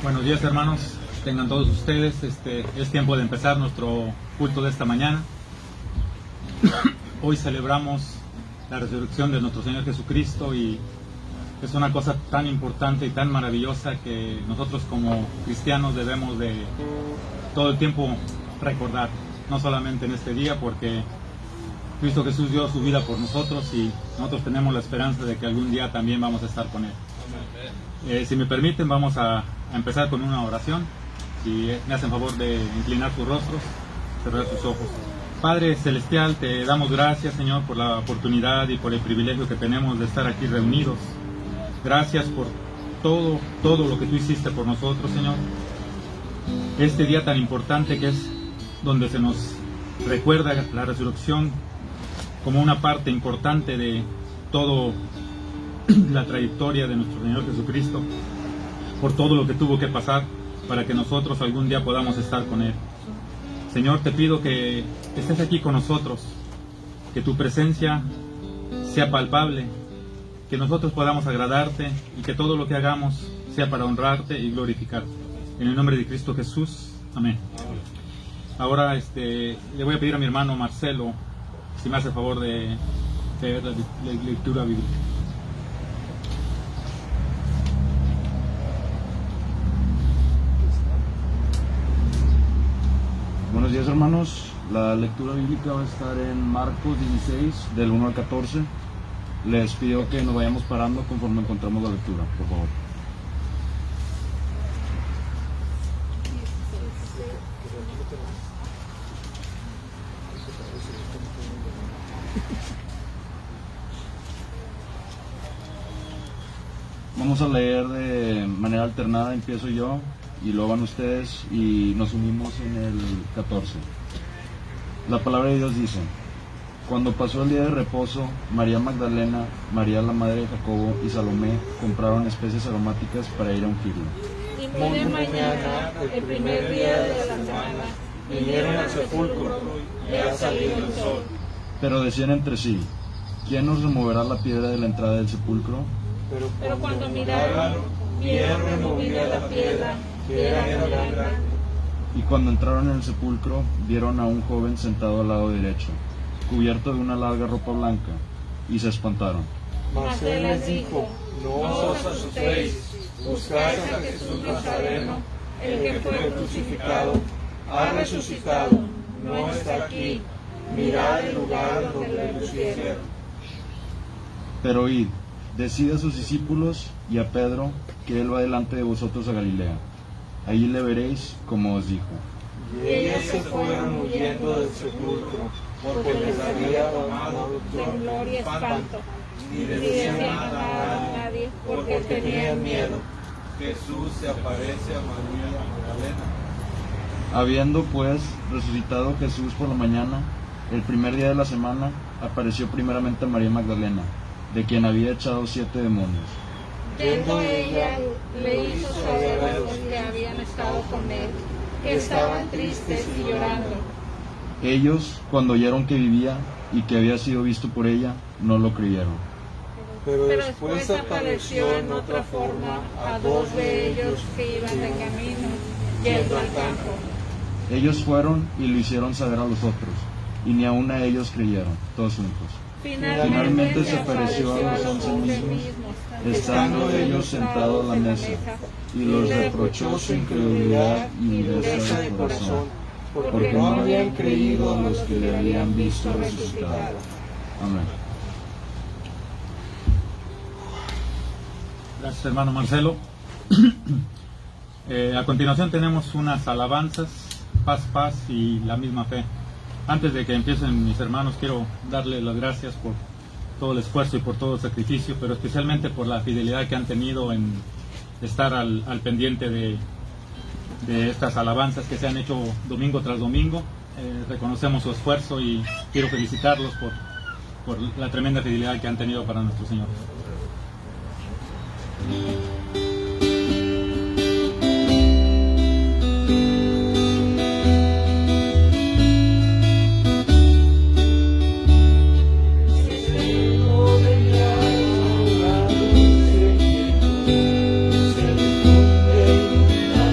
Buenos días, hermanos, tengan todos ustedes. Es tiempo de empezar nuestro culto de esta mañana. Hoy celebramos la resurrección de nuestro Señor Jesucristo y es una cosa tan importante y tan maravillosa que nosotros como cristianos debemos de todo el tiempo recordar, no solamente en este día, porque Cristo Jesús dio su vida por nosotros y nosotros tenemos la esperanza de que algún día también vamos a estar con Él. Si me permiten, vamos a empezar con una oración. Si me hacen favor de inclinar sus rostros, cerrar sus ojos. Padre Celestial, te damos gracias, Señor, por la oportunidad y por el privilegio que tenemos de estar aquí reunidos. Gracias por todo lo que tú hiciste por nosotros, Señor. Este día tan importante que es donde se nos recuerda la resurrección como una parte importante de todo la trayectoria de nuestro Señor Jesucristo, por todo lo que tuvo que pasar para que nosotros algún día podamos estar con Él. Señor, te pido que estés aquí con nosotros, que tu presencia sea palpable, que nosotros podamos agradarte y que todo lo que hagamos sea para honrarte y glorificarte. En el nombre de Cristo Jesús, amén. Ahora le voy a pedir a mi hermano Marcelo si me hace el favor de leer la lectura bíblica. Buenos días, hermanos. La lectura bíblica va a estar en Marcos 16, del 1 al 14. Les pido que nos vayamos parando conforme encontramos la lectura, por favor. Vamos a leer de manera alternada, empiezo yo y luego van ustedes y nos unimos en el 14. La palabra de Dios dice: cuando pasó el día de reposo, María Magdalena, María la madre de Jacobo y Salomé compraron especies aromáticas para ir a ungirlo. Y muy de mañana, el primer día de la semana, vinieron al sepulcro, ya ha salido el sol. Pero decían entre sí: ¿quién nos removerá la piedra de la entrada del sepulcro? Pero cuando miraron, vieron removida la piedra, que era muy grande. Y cuando entraron en el sepulcro, vieron a un joven sentado al lado derecho, cubierto de una larga ropa blanca, y se espantaron. Mas él les dijo: no os asustéis, buscáis a Jesús Nazareno, el que fue crucificado, ha resucitado, no está aquí, mirad el lugar donde le pusieron. Pero id, decid a sus discípulos y a Pedro que él va delante de vosotros a Galilea. Allí le veréis como os dijo. Y ellos se fueron huyendo del sepulcro, porque les había tomado temblor y espanto, ni decían nada a nadie, porque tenían miedo. Jesús se aparece a María Magdalena. Habiendo pues resucitado Jesús por la mañana, el primer día de la semana, apareció primeramente a María Magdalena, de quien había echado 7 demonios. Yendo ella, le hizo saber a los que habían estado con él, que estaban tristes y llorando. Ellos, cuando oyeron que vivía y que había sido visto por ella, no lo creyeron. Pero después apareció en otra forma a 2 de ellos que iban de camino, yendo al campo. Ellos fueron y lo hicieron saber a los otros, y ni aun a ellos creyeron, todos juntos. Finalmente se apareció a los 11 mismos, estando ellos sentados a la mesa, y los reprochó su incredulidad y dureza de corazón, porque no habían creído a los que le habían visto resucitado. Amén. Gracias, hermano Marcelo. A continuación tenemos unas alabanzas, paz, paz y la misma fe. Antes de que empiecen mis hermanos, quiero darles las gracias por todo el esfuerzo y por todo el sacrificio, pero especialmente por la fidelidad que han tenido en estar al pendiente de estas alabanzas que se han hecho domingo tras domingo. Reconocemos su esfuerzo y quiero felicitarlos por la tremenda fidelidad que han tenido para nuestro Señor. Se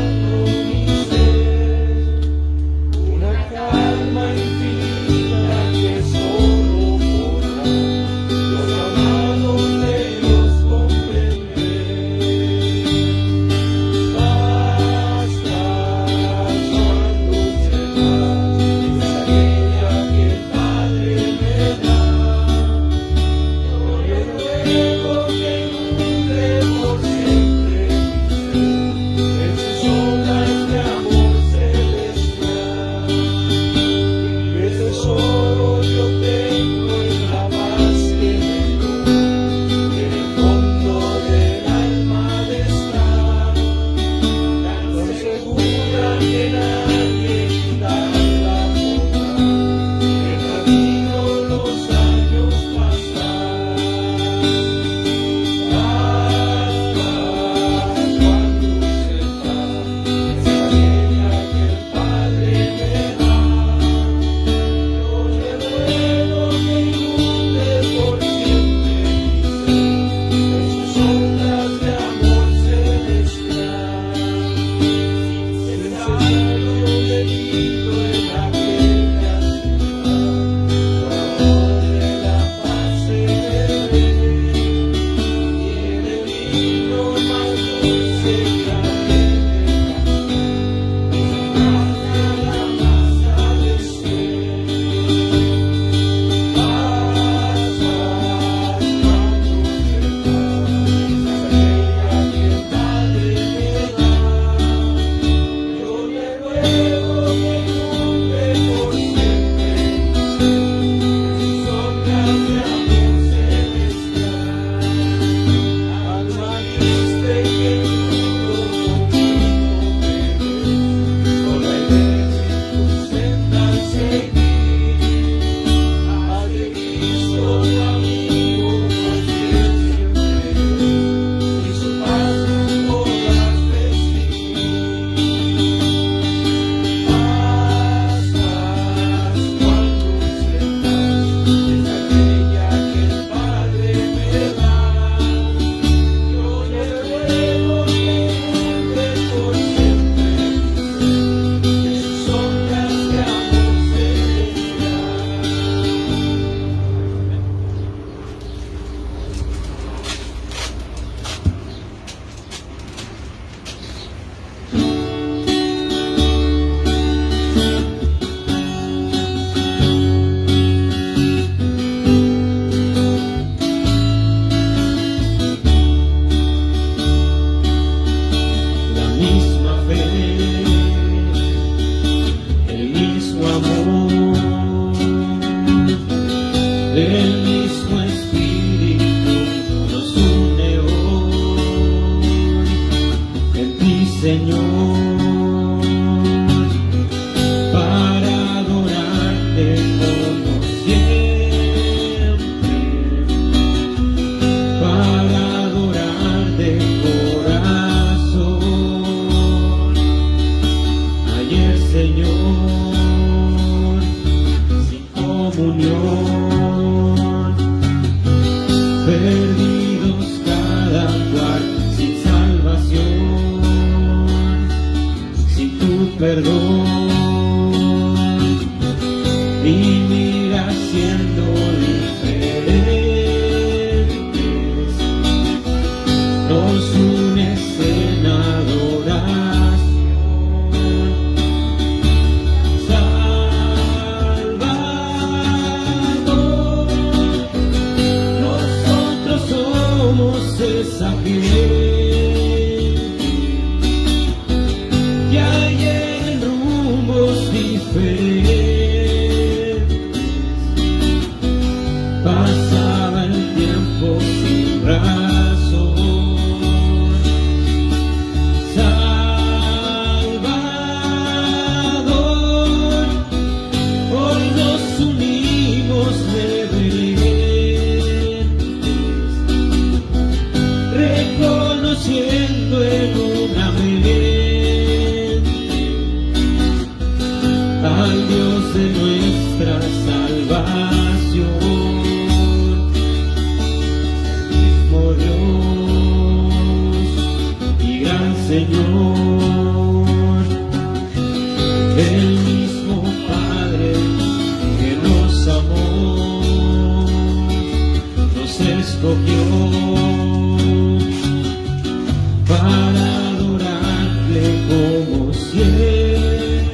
Señor, para adorarte como siempre, para adorarte corazón. Ayer, Señor, sin comunión, perdidos cada cual, sin salvación, sin tu perdón, y mira siendo diferentes, nos unes en adoración. Salvador, nosotros somos esa gente que ayer en rumbos diferentes pasaba el tiempo sin razón. Salvador, hoy nos unimos reverentes, reconociendo en una mente al Dios de nuestra salvación, mismo Dios y gran Señor, el mismo Padre que nos amó, nos escogió para adorarle como siempre,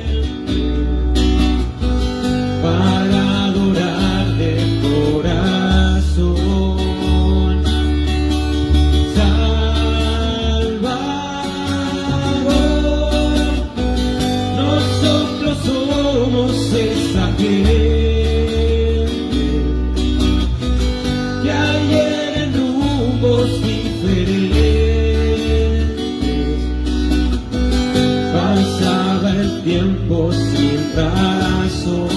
para adorar de corazón. Salvador, nosotros somos esa gente que ayer en rumbos diferentes pasaba el tiempo sin razón.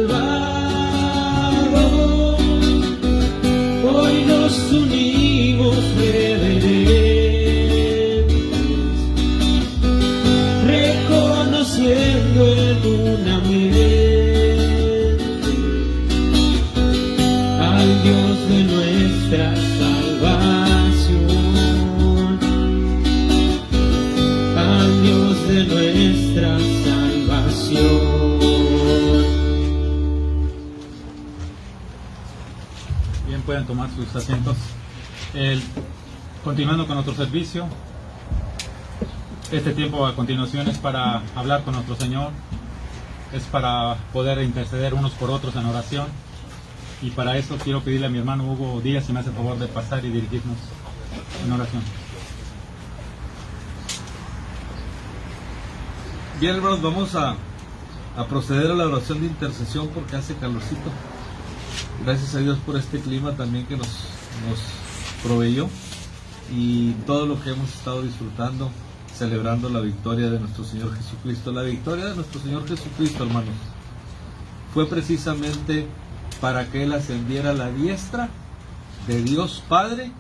Salvador, hoy nos unimos reverentes, reconociendo en una mente al Dios de nuestra salvación, al Dios de nuestra salvación. Bien, pueden tomar sus asientos. Continuando con nuestro servicio, este tiempo a continuación es para hablar con nuestro Señor, es para poder interceder unos por otros en oración, y para eso quiero pedirle a mi hermano Hugo Díaz si me hace el favor de pasar y dirigirnos en oración. Bien, hermanos, vamos a proceder a la oración de intercesión porque hace calorcito. Gracias a Dios por este clima también que nos proveyó y todo lo que hemos estado disfrutando, celebrando la victoria de nuestro Señor Jesucristo. La victoria de nuestro Señor Jesucristo, hermanos, fue precisamente para que Él ascendiera a la diestra de Dios Padre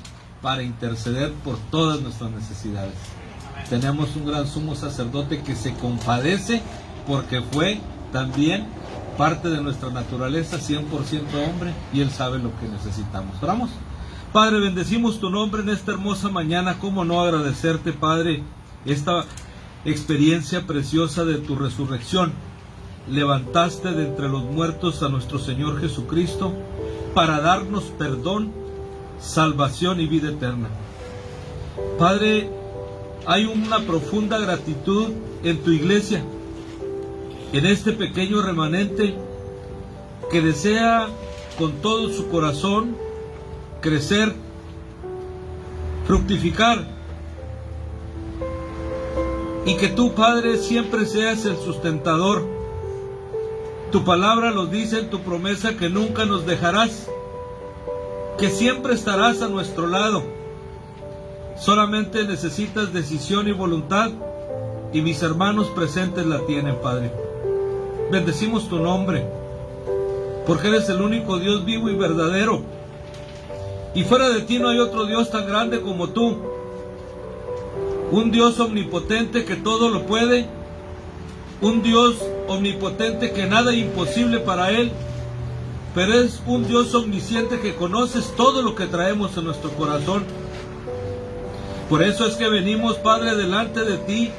para interceder por todas nuestras necesidades. Tenemos un gran sumo sacerdote que se compadece porque fue también parte de nuestra naturaleza, 100% hombre, y Él sabe lo que necesitamos. Oramos. Padre, bendecimos tu nombre en esta hermosa mañana. ¿Cómo no agradecerte, Padre, esta experiencia preciosa de tu resurrección? Levantaste de entre los muertos a nuestro Señor Jesucristo para darnos perdón, salvación y vida eterna. Padre, hay una profunda gratitud en tu iglesia, en este pequeño remanente que desea con todo su corazón crecer, fructificar, y que tú, Padre, siempre seas el sustentador. Tu palabra nos dice en tu promesa que nunca nos dejarás, que siempre estarás a nuestro lado, Solamente necesitas decisión y voluntad, y mis hermanos presentes la tienen, Padre. Bendecimos tu nombre, porque eres el único Dios vivo y verdadero, y fuera de ti no hay otro Dios tan grande como tú. Un Dios omnipotente que todo lo puede, un Dios omnipotente que nada es imposible para Él, pero es un Dios omnisciente que conoces todo lo que traemos en nuestro corazón. Por eso es que venimos, Padre, delante de ti,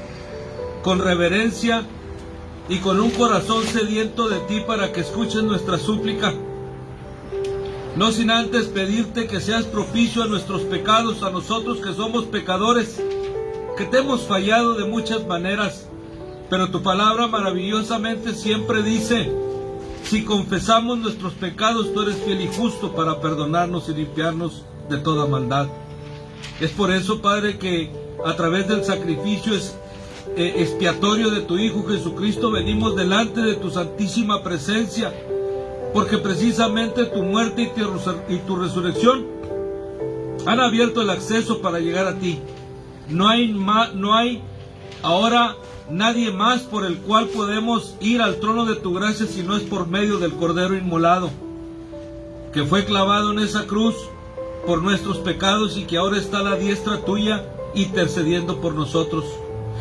con reverencia y con un corazón sediento de ti para que escuches nuestra súplica. No sin antes pedirte que seas propicio a nuestros pecados, a nosotros que somos pecadores, que te hemos fallado de muchas maneras, pero tu palabra maravillosamente siempre dice: si confesamos nuestros pecados, tú eres fiel y justo para perdonarnos y limpiarnos de toda maldad. Es por eso, Padre, que a través del sacrificio expiatorio de tu Hijo Jesucristo venimos delante de tu santísima presencia, porque precisamente tu muerte y tu resurrección han abierto el acceso para llegar a ti. No hay ahora nadie más por el cual podemos ir al trono de tu gracia si no es por medio del Cordero inmolado, que fue clavado en esa cruz por nuestros pecados y que ahora está a la diestra tuya intercediendo por nosotros.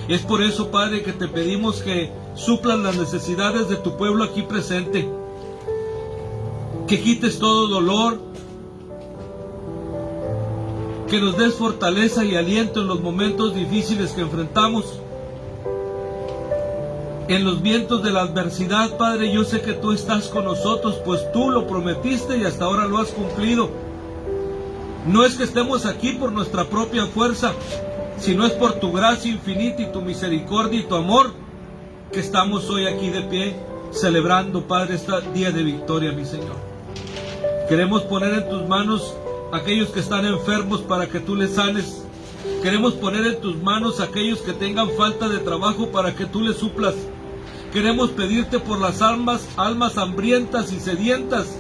Es por eso, Padre, que te pedimos que suplas las necesidades de tu pueblo aquí presente, que quites todo dolor, que nos des fortaleza y aliento en los momentos difíciles que enfrentamos, en los vientos de la adversidad. Padre, yo sé que tú estás con nosotros, pues tú lo prometiste y hasta ahora lo has cumplido. No es que estemos aquí por nuestra propia fuerza, sino es por tu gracia infinita y tu misericordia y tu amor que estamos hoy aquí de pie, celebrando, Padre, este día de victoria, mi Señor. Queremos poner en tus manos a aquellos que están enfermos para que tú les sanes. Queremos poner en tus manos a aquellos que tengan falta de trabajo para que tú les suplas. Queremos pedirte por las almas hambrientas y sedientas,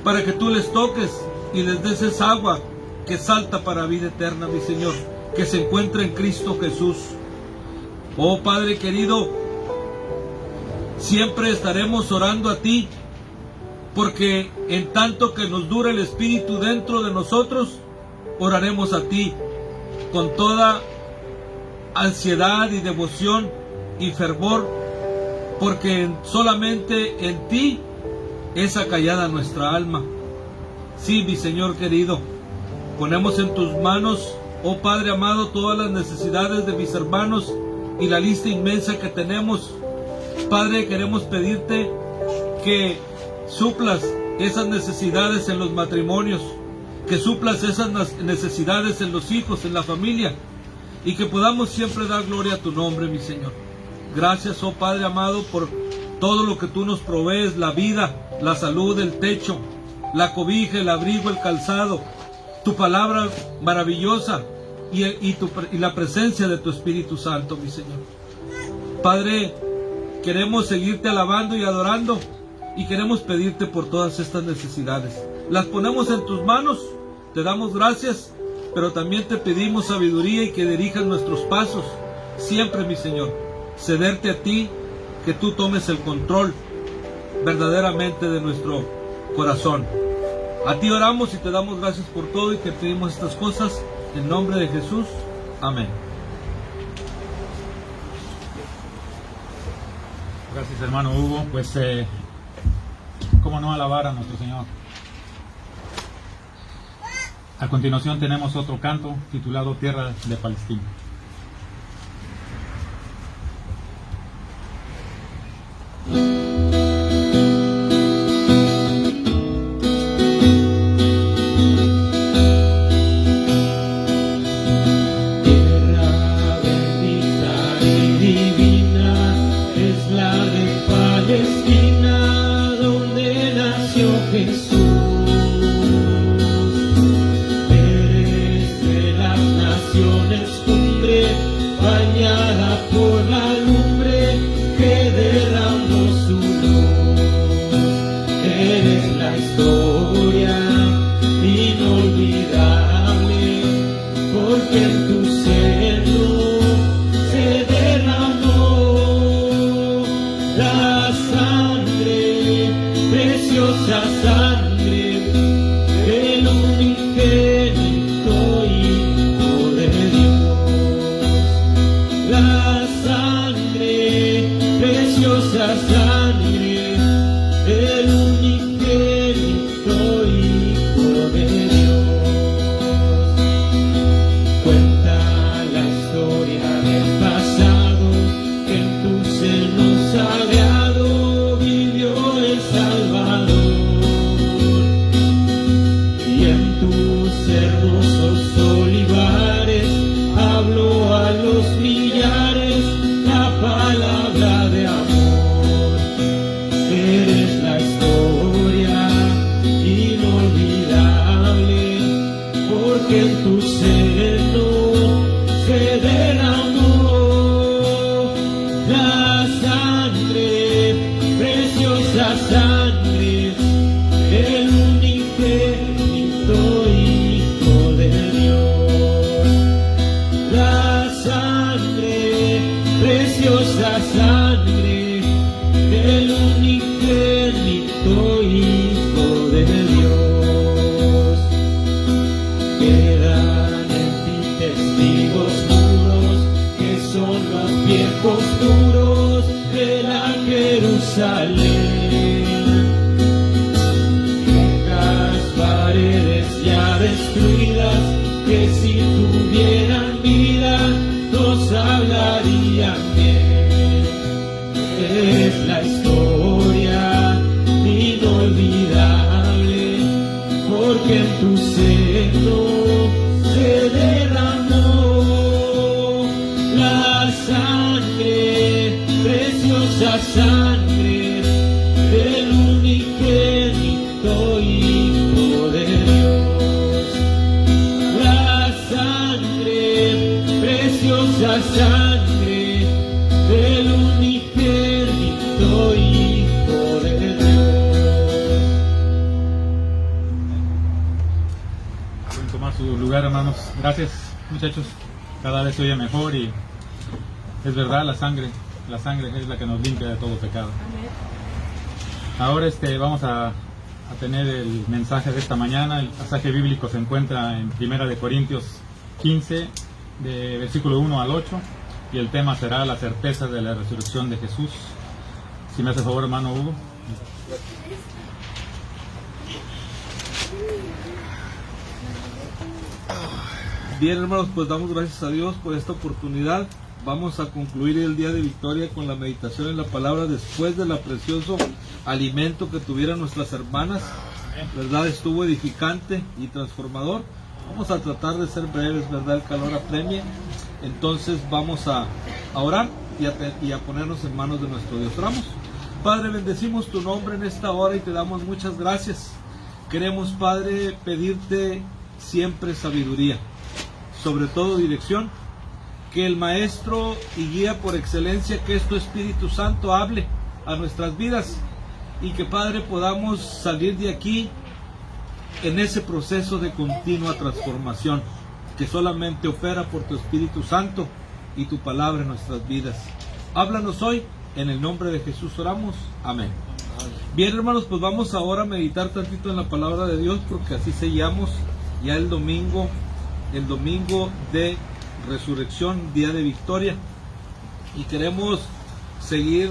para que tú les toques y les des esa agua que salta para vida eterna, mi Señor, que se encuentra en Cristo Jesús. Oh Padre querido, siempre estaremos orando a ti, porque en tanto que nos dure el Espíritu dentro de nosotros, oraremos a ti con toda ansiedad y devoción y fervor, porque solamente en ti es acallada nuestra alma. Sí, mi Señor querido, ponemos en tus manos, oh Padre amado, todas las necesidades de mis hermanos y la lista inmensa que tenemos. Padre, queremos pedirte que suplas esas necesidades en los matrimonios, que suplas esas necesidades en los hijos, en la familia, y que podamos siempre dar gloria a tu nombre, mi Señor. Gracias, oh Padre amado, por todo lo que tú nos provees: la vida, la salud, el techo, la cobija, el abrigo, el calzado, tu palabra maravillosa y la presencia de tu Espíritu Santo, mi Señor. Padre, queremos seguirte alabando y adorando, y queremos pedirte por todas estas necesidades. Las ponemos en tus manos, te damos gracias, pero también te pedimos sabiduría y que dirijas nuestros pasos. Siempre, mi Señor, cederte a ti, que tú tomes el control verdaderamente de nuestro corazón. A ti oramos y te damos gracias por todo, y te pedimos estas cosas en nombre de Jesús. Amén. Gracias, hermano Hugo. Pues, cómo no alabar a nuestro Señor. A continuación tenemos otro canto titulado Tierra de Palestina. Jesús, eres de las naciones, hermosos olivares, hablo a los millares la palabra de amor. Eres la historia inolvidable, porque en tu seno se derramó la sangre, preciosa sangre del unigénito Hijo de Dios. La sangre, preciosa sangre del unigénito Hijo de Dios. Quedan en ti testigos mudos, que son los viejos muros de la Jerusalén. Viejas paredes ya destruidas, que si tuvieran vida nos hablarían bien. Es la historia inolvidable, porque en tu seno se derramó la sangre, preciosa sangre del unigénito Hijo de Dios. La sangre, preciosa sangre del unigénito Hijo de Dios. Pueden tomar su lugar, hermanos. Gracias, muchachos. Cada vez se oye mejor y es verdad, la sangre es la que nos limpia de todo pecado. Ahora vamos a tener el mensaje de esta mañana. El pasaje bíblico se encuentra en 1 Corintios 15, de versículo 1 al 8, y el tema será la certeza de la resurrección de Jesús. Si me hace favor, hermano Hugo. Bien, hermanos, pues damos gracias a Dios por esta oportunidad. Vamos a concluir el día de victoria con la meditación en la palabra después del precioso alimento que tuvieron nuestras hermanas. ¿Verdad? Estuvo edificante y transformador. Vamos a tratar de ser breves, ¿verdad? El calor apremia. Entonces vamos a orar y a ponernos en manos de nuestro Dios. Oramos. Padre, bendecimos tu nombre en esta hora y te damos muchas gracias. Queremos, Padre, pedirte siempre sabiduría, sobre todo dirección, que el Maestro y guía por excelencia, que es tu Espíritu Santo, hable a nuestras vidas y que, Padre, podamos salir de aquí en ese proceso de continua transformación que solamente opera por tu Espíritu Santo y tu palabra en nuestras vidas. Háblanos hoy, en el nombre de Jesús oramos, amén. Bien, hermanos, pues vamos ahora a meditar tantito en la palabra de Dios, porque así sellamos ya el domingo de resurrección, día de victoria, y queremos seguir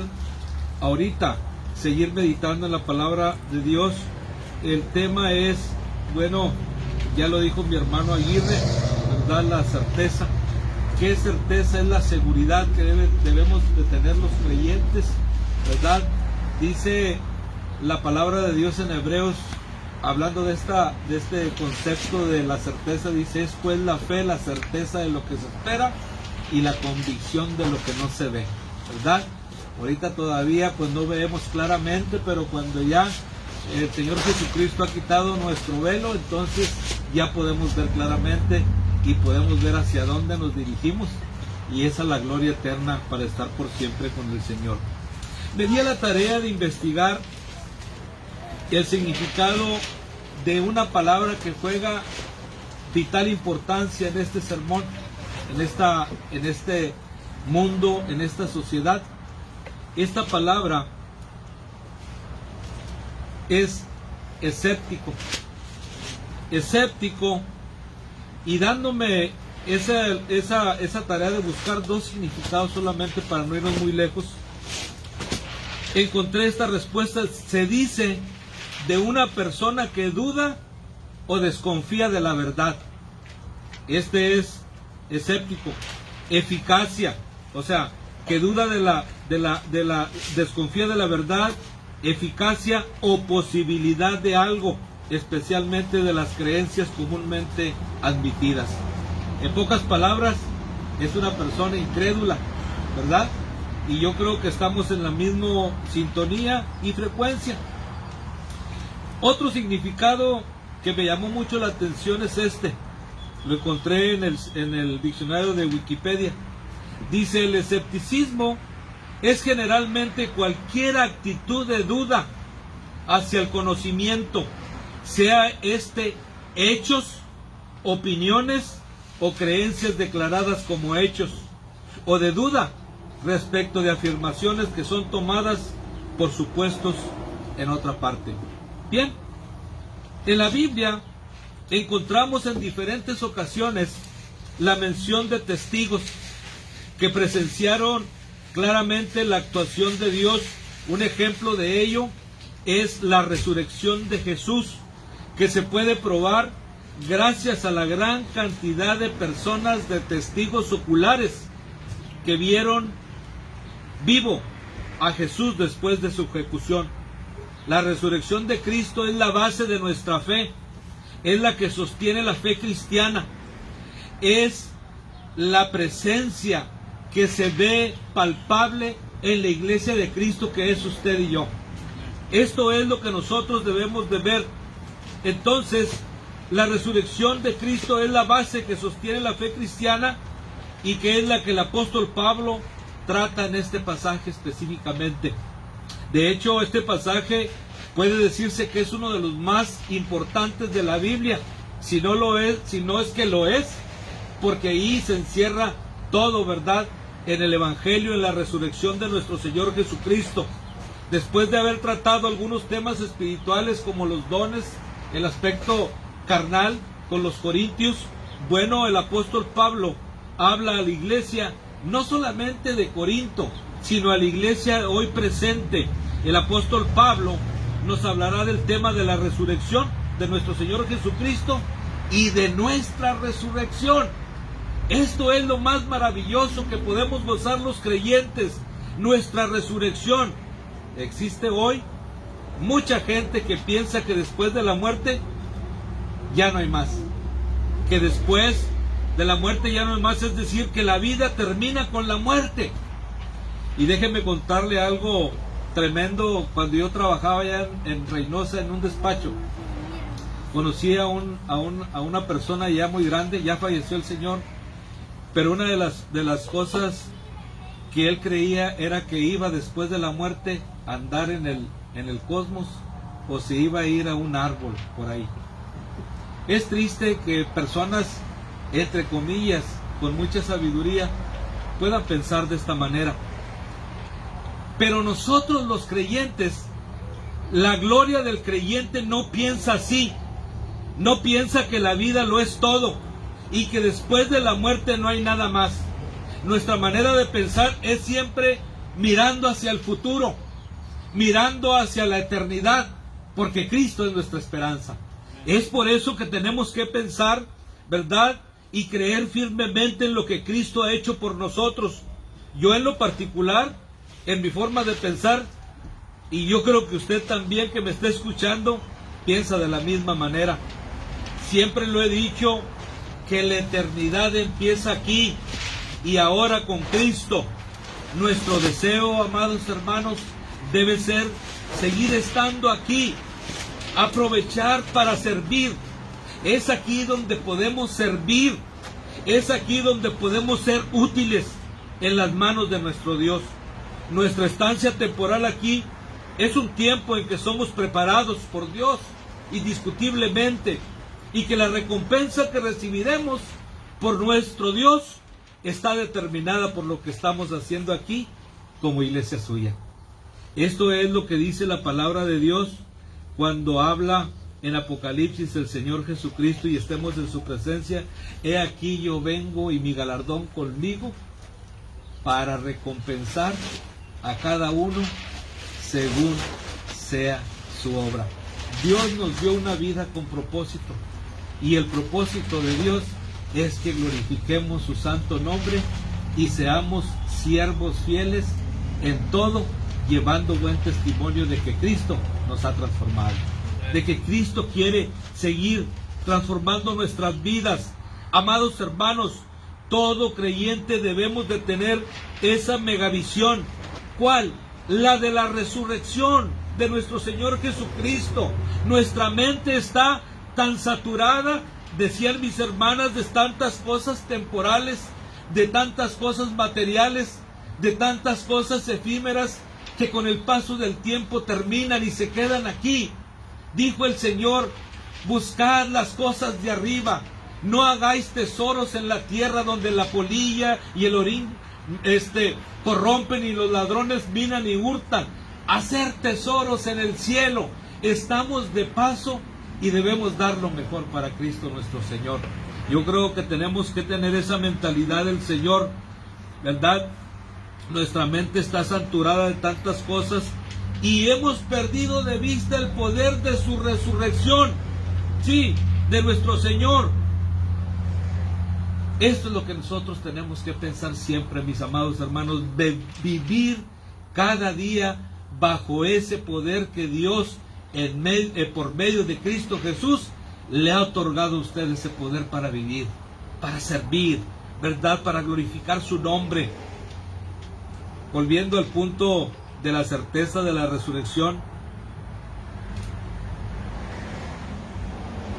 meditando en la palabra de Dios. El tema es, bueno, ya lo dijo mi hermano Aguirre, ¿verdad? La certeza. ¿Qué certeza? Es la seguridad que debemos de tener los creyentes, ¿verdad? Dice la palabra de Dios en Hebreos, hablando de este concepto de la certeza, dice: es pues la fe, la certeza de lo que se espera y la convicción de lo que no se ve, ¿verdad? Ahorita todavía pues no vemos claramente, pero cuando ya el Señor Jesucristo ha quitado nuestro velo, entonces ya podemos ver claramente y podemos ver hacia dónde nos dirigimos, y esa es la gloria eterna para estar por siempre con el Señor. Me di a la tarea de investigar el significado de una palabra que juega vital importancia en este sermón, en este mundo, en esta sociedad. Esta palabra es escéptico, y dándome esa tarea de buscar dos significados solamente para no irnos muy lejos, encontré esta respuesta. Se dice de una persona que duda o desconfía de la verdad. Este es escéptico. Eficacia, o sea, que duda desconfía de la verdad, eficacia o posibilidad de algo, especialmente de las creencias comúnmente admitidas. En pocas palabras, es una persona incrédula, ¿verdad? Y yo creo que estamos en la misma sintonía y frecuencia. Otro significado que me llamó mucho la atención es este. Lo encontré en el diccionario de Wikipedia. Dice: el escepticismo es generalmente cualquier actitud de duda hacia el conocimiento, sea hechos, opiniones o creencias declaradas como hechos, o de duda respecto de afirmaciones que son tomadas por supuestos en otra parte. Bien, en la Biblia encontramos en diferentes ocasiones la mención de testigos que presenciaron claramente la actuación de Dios. Un ejemplo de ello es la resurrección de Jesús, que se puede probar gracias a la gran cantidad de personas, de testigos oculares que vieron vivo a Jesús después de su ejecución. La resurrección de Cristo es la base de nuestra fe, es la que sostiene la fe cristiana, es la presencia que se ve palpable en la iglesia de Cristo, que es usted y yo. Esto es lo que nosotros debemos de ver. Entonces, la resurrección de Cristo es la base que sostiene la fe cristiana y que es la que el apóstol Pablo trata en este pasaje específicamente. De hecho, este pasaje puede decirse que es uno de los más importantes de la Biblia, si no es que lo es, porque ahí se encierra todo, ¿verdad?, en el Evangelio, en la resurrección de nuestro Señor Jesucristo. Después de haber tratado algunos temas espirituales como los dones, el aspecto carnal con los corintios, bueno, el apóstol Pablo habla a la iglesia no solamente de Corinto, sino a la iglesia hoy presente. El apóstol Pablo nos hablará del tema de la resurrección de nuestro Señor Jesucristo y de nuestra resurrección. Esto es lo más maravilloso que podemos gozar los creyentes, nuestra resurrección. Existe hoy mucha gente que piensa que después de la muerte ya no hay más, que después de la muerte ya no hay más, es decir, que la vida termina con la muerte. Y déjeme contarle algo tremendo. Cuando yo trabajaba allá en Reynosa, en un despacho, conocí a una persona ya muy grande, ya falleció el señor, pero una de las cosas que él creía era que iba después de la muerte a andar en el cosmos, o se iba a ir a un árbol por ahí. Es triste que personas, entre comillas, con mucha sabiduría, puedan pensar de esta manera. Pero nosotros los creyentes, la gloria del creyente no piensa así. No piensa que la vida lo es todo y que después de la muerte no hay nada más. Nuestra manera de pensar es siempre mirando hacia el futuro, mirando hacia la eternidad, porque Cristo es nuestra esperanza. Es por eso que tenemos que pensar, ¿verdad?, y creer firmemente en lo que Cristo ha hecho por nosotros. Yo en lo particular, en mi forma de pensar, y yo creo que usted también que me está escuchando, piensa de la misma manera. Siempre lo he dicho, que la eternidad empieza aquí y ahora con Cristo. Nuestro deseo, amados hermanos, debe ser seguir estando aquí, aprovechar para servir. Es aquí donde podemos servir, es aquí donde podemos ser útiles en las manos de nuestro Dios. Nuestra estancia temporal aquí es un tiempo en que somos preparados por Dios, indiscutiblemente, y que la recompensa que recibiremos por nuestro Dios está determinada por lo que estamos haciendo aquí como iglesia suya. Esto es lo que dice la palabra de Dios cuando habla en Apocalipsis el Señor Jesucristo y estemos en su presencia. He aquí yo vengo y mi galardón conmigo para recompensar a cada uno según sea su obra. Dios nos dio una vida con propósito y el propósito de Dios es que glorifiquemos su santo nombre y seamos siervos fieles en todo, llevando buen testimonio de que Cristo nos ha transformado. de que Cristo quiere seguir transformando nuestras vidas. Amados hermanos, todo creyente debemos de tener esa megavisión. ¿Cuál? La de la resurrección de nuestro Señor Jesucristo. Nuestra mente está tan saturada, decían mis hermanas, de tantas cosas temporales, de tantas cosas materiales, de tantas cosas efímeras, que con el paso del tiempo terminan y se quedan aquí. Dijo el Señor: buscad las cosas de arriba, no hagáis tesoros en la tierra, donde la polilla y el orín corrompen y los ladrones minan y hurtan. Hacer tesoros en el cielo. Estamos de paso y debemos dar lo mejor para Cristo nuestro Señor. Yo creo que tenemos que tener esa mentalidad del Señor, ¿verdad? Nuestra mente está saturada de tantas cosas y hemos perdido de vista el poder de su resurrección, sí, de nuestro Señor. Esto es lo que nosotros tenemos que pensar siempre, mis amados hermanos, de vivir cada día bajo ese poder que Dios, por medio de Cristo Jesús, le ha otorgado a usted ese poder para vivir, para servir, ¿verdad? Para glorificar su nombre. Volviendo al punto de la certeza de la resurrección,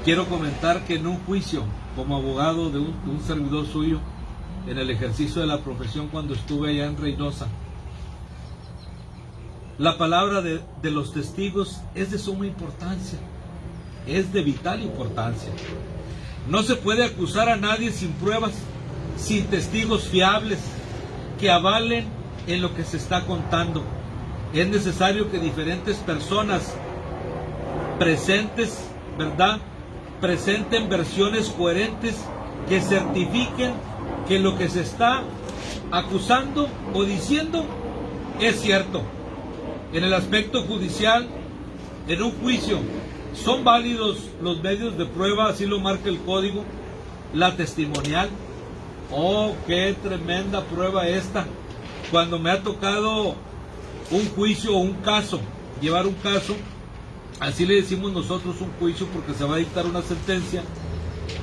quiero comentar que en un juicio, como abogado de un servidor suyo, en el ejercicio de la profesión cuando estuve allá en Reynosa, la palabra de los testigos es de suma importancia, es de vital importancia. No se puede acusar a nadie sin pruebas, sin testigos fiables que avalen en lo que se está contando. Es necesario que diferentes personas presentes, ¿verdad?, presenten versiones coherentes que certifiquen que lo que se está acusando o diciendo es cierto. En el aspecto judicial, en un juicio, son válidos los medios de prueba, así lo marca el código. La testimonial, oh, qué tremenda prueba esta. Cuando me ha tocado un juicio o un caso, llevar un caso, así le decimos nosotros un juicio porque se va a dictar una sentencia,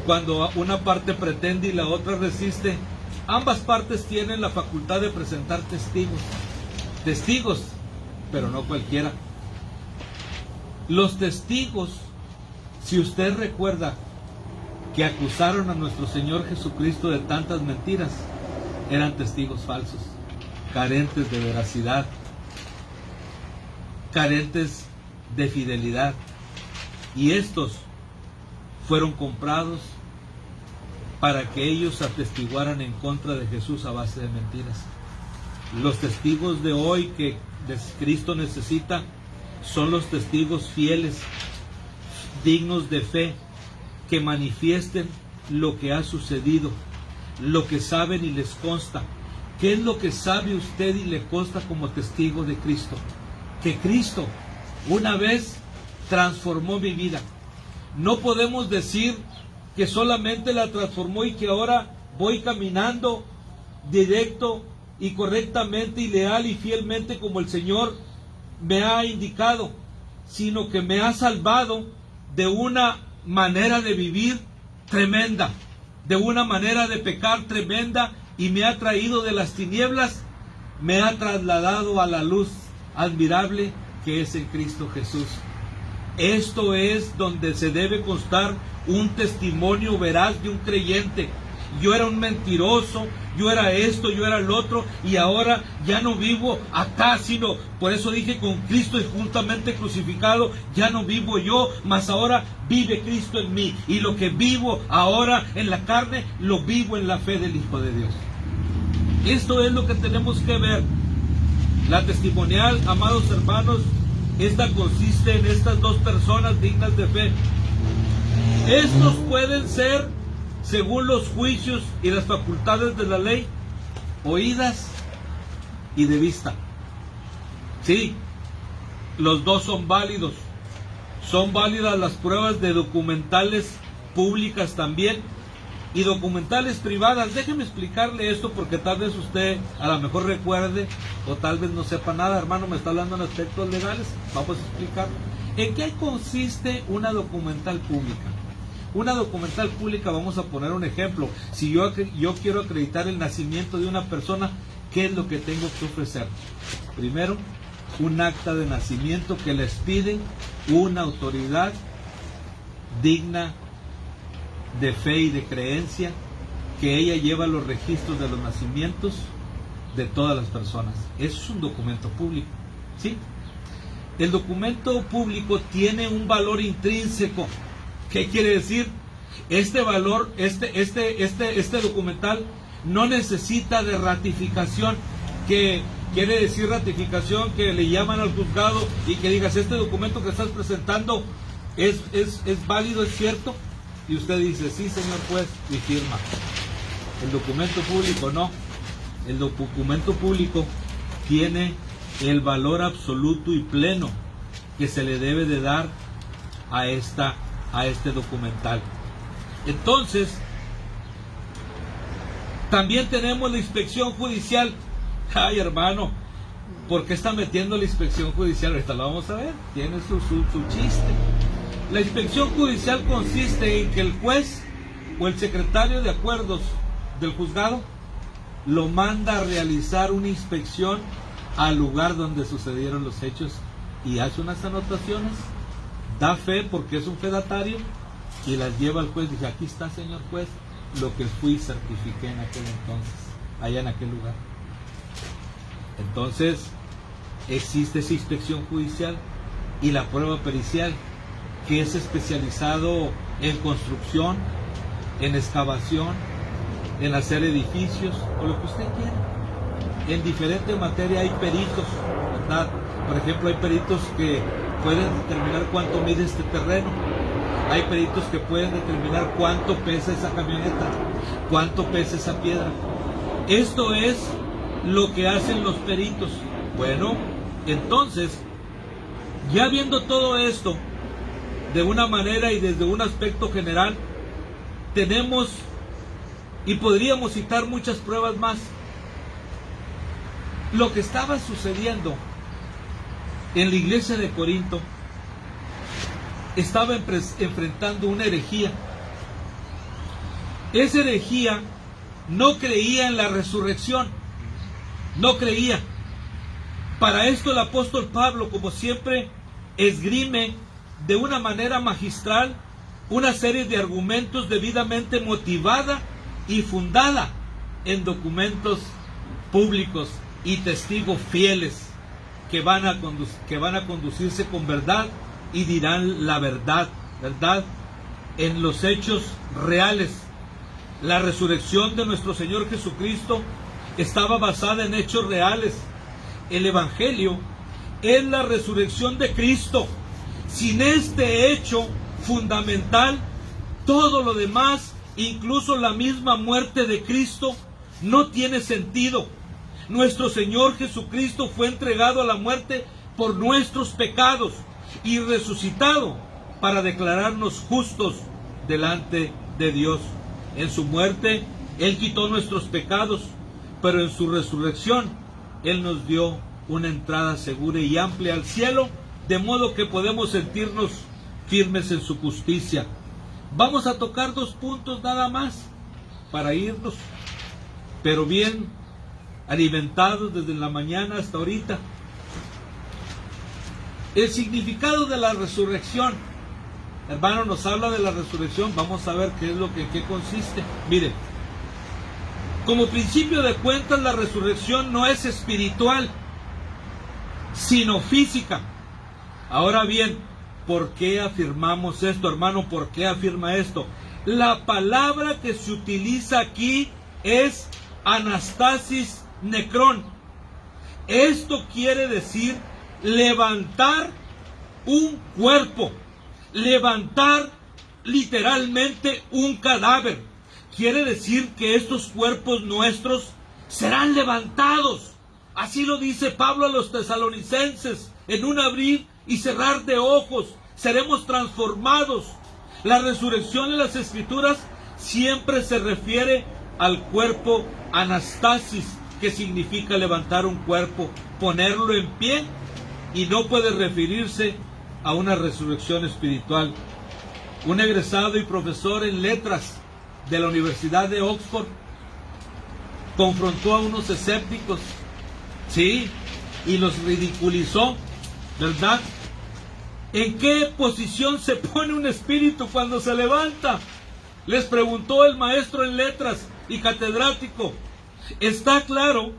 cuando una parte pretende y la otra resiste, ambas partes tienen la facultad de presentar testigos, pero no cualquiera. Los testigos, si usted recuerda que acusaron a nuestro Señor Jesucristo de tantas mentiras, eran testigos falsos, carentes de veracidad, carentes de fidelidad, y estos fueron comprados para que ellos atestiguaran en contra de Jesús a base de mentiras. Los testigos de hoy que Cristo necesita son los testigos fieles, dignos de fe, que manifiesten lo que ha sucedido, lo que saben y les consta. ¿Qué es lo que sabe usted y le consta como testigo de Cristo? Que Cristo una vez transformó mi vida. No podemos decir que solamente la transformó y que ahora voy caminando directo y correctamente y leal y fielmente como el Señor me ha indicado, sino que me ha salvado de una manera de vivir tremenda, de una manera de pecar tremenda, y me ha traído de las tinieblas, me ha trasladado a la luz admirable que es en Cristo Jesús. Esto es donde se debe constar un testimonio veraz de un creyente. Yo era un mentiroso, yo era esto, yo era el otro, y ahora ya no vivo acá, sino, por eso dije, con Cristo y juntamente crucificado, ya no vivo yo, mas ahora vive Cristo en mí, y lo que vivo ahora en la carne, lo vivo en la fe del Hijo de Dios. Esto es lo que tenemos que ver. La testimonial, amados hermanos, esta consiste en estas dos personas dignas de fe. Estos pueden ser, según los juicios y las facultades de la ley, oídas y de vista. Sí, los dos son válidos. Son válidas las pruebas de documentales públicas también y documentales privadas. Déjeme explicarle esto porque tal vez usted a lo mejor recuerde o tal vez no sepa nada. Hermano, me está hablando en aspectos legales. Vamos a explicar. ¿En qué consiste una documental pública? Una documental pública, vamos a poner un ejemplo. Si yo quiero acreditar el nacimiento de una persona, ¿qué es lo que tengo que ofrecer? Primero, un acta de nacimiento que les pide una autoridad digna de fe y de creencia, que ella lleva los registros de los nacimientos de todas las personas. Eso es un documento público, ¿sí? El documento público tiene un valor intrínseco. ¿Qué quiere decir? Este valor, este documental no necesita de ratificación. Que quiere decir ratificación, que le llaman al juzgado y que digas, este documento que estás presentando es válido, es cierto, y usted dice, sí señor juez, y firma. El documento público no. El documento público tiene el valor absoluto y pleno que se le debe de dar a este documental. Entonces, también tenemos la inspección judicial. Ay, hermano, ¿por qué está metiendo la inspección judicial? Ahorita lo vamos a ver, tiene su chiste. La inspección judicial consiste en que el juez o el secretario de acuerdos del juzgado lo manda a realizar una inspección al lugar donde sucedieron los hechos y hace unas anotaciones, da fe porque es un fedatario y las lleva al juez. Dice, aquí está, señor juez, lo que fui y certifiqué en aquel entonces, allá en aquel lugar. Entonces existe esa inspección judicial y la prueba pericial, que es especializado en construcción, en excavación, en hacer edificios o lo que usted quiera. En diferente materia hay peritos, ¿verdad? Por ejemplo, hay peritos que pueden determinar cuánto mide este terreno. Hay peritos que pueden determinar cuánto pesa esa camioneta, cuánto pesa esa piedra. Esto es lo que hacen los peritos. Bueno, entonces, ya viendo todo esto de una manera y desde un aspecto general, tenemos y podríamos citar muchas pruebas más. Lo que estaba sucediendo en la iglesia de Corinto estaba enfrentando una herejía. Esa herejía no creía en la resurrección, no creía. Para esto el apóstol Pablo, como siempre, esgrime de una manera magistral una serie de argumentos debidamente motivada y fundada en documentos públicos y testigos fieles que van a conducirse con verdad y dirán la verdad, en los hechos reales. La resurrección de nuestro Señor Jesucristo estaba basada en hechos reales. El Evangelio es la resurrección de Cristo. Sin este hecho fundamental, todo lo demás, incluso la misma muerte de Cristo, no tiene sentido. Nuestro Señor Jesucristo fue entregado a la muerte por nuestros pecados y resucitado para declararnos justos delante de Dios. En su muerte, Él quitó nuestros pecados, pero en su resurrección, Él nos dio una entrada segura y amplia al cielo, de modo que podemos sentirnos firmes en su justicia. Vamos a tocar 2 puntos nada más para irnos, pero bien alimentados desde la mañana hasta ahorita. El significado de la resurrección. Hermano, nos habla de la resurrección. Vamos a ver en qué consiste. Miren, como principio de cuentas, la resurrección no es espiritual, sino física. Ahora bien, ¿por qué afirmamos esto, hermano? ¿Por qué afirma esto? La palabra que se utiliza aquí es anastasis necrón. Esto quiere decir levantar un cuerpo, levantar literalmente un cadáver. Quiere decir que estos cuerpos nuestros serán levantados. Así lo dice Pablo a los tesalonicenses, en un abrir y cerrar de ojos seremos transformados. La resurrección en las Escrituras siempre se refiere al cuerpo anastasis, que significa levantar un cuerpo, ponerlo en pie, y no puede referirse a una resurrección espiritual. Un egresado y profesor en letras de la Universidad de Oxford confrontó a unos escépticos, sí, y los ridiculizó, ¿verdad? ¿En qué posición se pone un espíritu cuando se levanta?, les preguntó el maestro en letras y catedrático. Está claro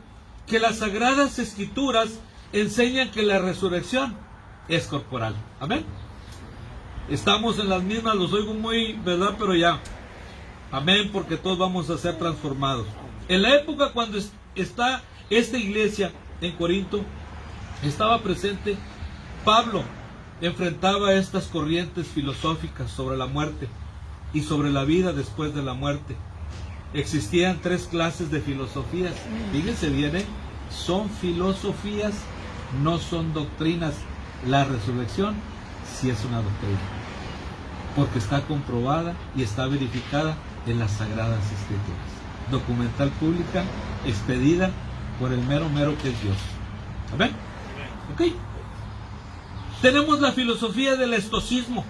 que las Sagradas Escrituras enseñan que la resurrección es corporal. Amén. Estamos en las mismas, los oigo muy, ¿verdad? Pero ya. Amén, porque todos vamos a ser transformados. En la época cuando está esta iglesia en Corinto, estaba presente Pablo, enfrentaba estas corrientes filosóficas sobre la muerte y sobre la vida después de la muerte. Existían 3 clases de filosofías. Fíjense bien, son filosofías, no son doctrinas. La resurrección sí es una doctrina, porque está comprobada y está verificada en las Sagradas Escrituras. Documental pública, expedida por el mero que es Dios. ¿Amén? Ok. Tenemos la filosofía del estoicismo.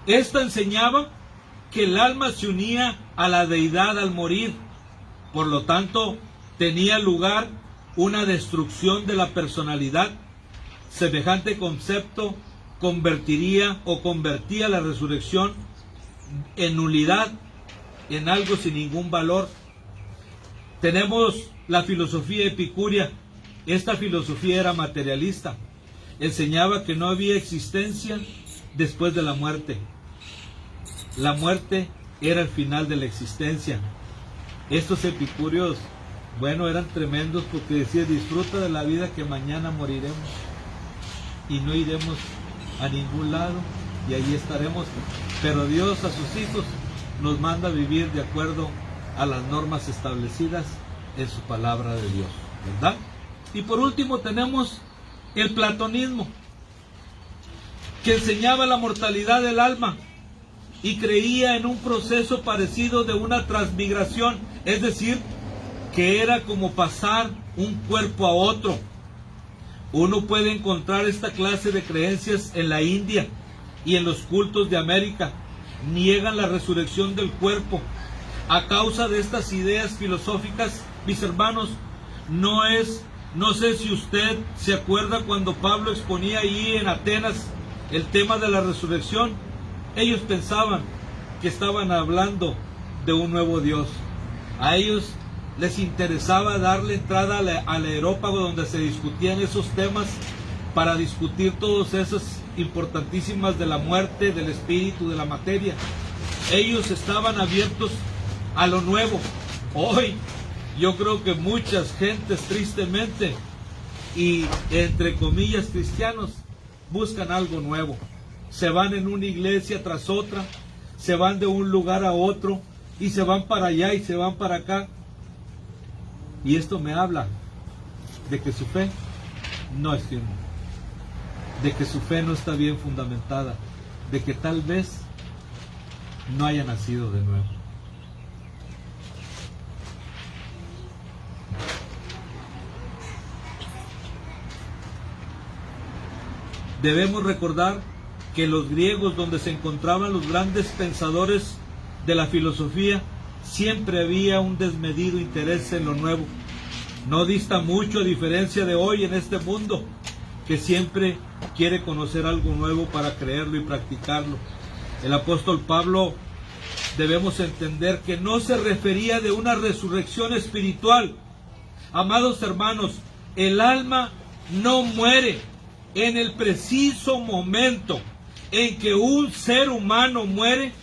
Esta enseñaba que el alma se unía a la deidad al morir. Por lo tanto, tenía lugar una destrucción de la personalidad. Semejante concepto convertía la resurrección en nulidad, en algo sin ningún valor. Tenemos la filosofía epicúrea. Esta filosofía era materialista. Enseñaba que no había existencia después de la muerte. La muerte era el final de la existencia. Estos epicúreos, bueno, eran tremendos porque decían: disfruta de la vida que mañana moriremos y no iremos a ningún lado y allí estaremos. Pero Dios a sus hijos nos manda a vivir de acuerdo a las normas establecidas en su palabra de Dios, ¿verdad? Y por último tenemos el platonismo, que enseñaba la mortalidad del alma y creía en un proceso parecido de una transmigración, es decir, que era como pasar un cuerpo a otro. Uno puede encontrar esta clase de creencias en la India y en los cultos de América. Niegan la resurrección del cuerpo. A causa de estas ideas filosóficas, mis hermanos, no sé si usted se acuerda cuando Pablo exponía ahí en Atenas el tema de la resurrección. Ellos pensaban que estaban hablando de un nuevo Dios. A ellos les interesaba darle entrada al areópago donde se discutían esos temas para discutir todas esas importantísimas de la muerte, del espíritu, de la materia. Ellos estaban abiertos a lo nuevo. Hoy yo creo que muchas gentes tristemente y entre comillas cristianos buscan algo nuevo. Se van en una iglesia tras otra, se van de un lugar a otro y se van para allá y se van para acá. Y esto me habla de que su fe no es firme, de que su fe no está bien fundamentada, de que tal vez no haya nacido de nuevo. Debemos recordar que los griegos, donde se encontraban los grandes pensadores de la filosofía, siempre había un desmedido interés en lo nuevo. No dista mucho, a diferencia de hoy en este mundo, que siempre quiere conocer algo nuevo para creerlo y practicarlo. El apóstol Pablo, debemos entender que no se refería de una resurrección espiritual. Amados hermanos, el alma no muere. En el preciso momento en que un ser humano muere,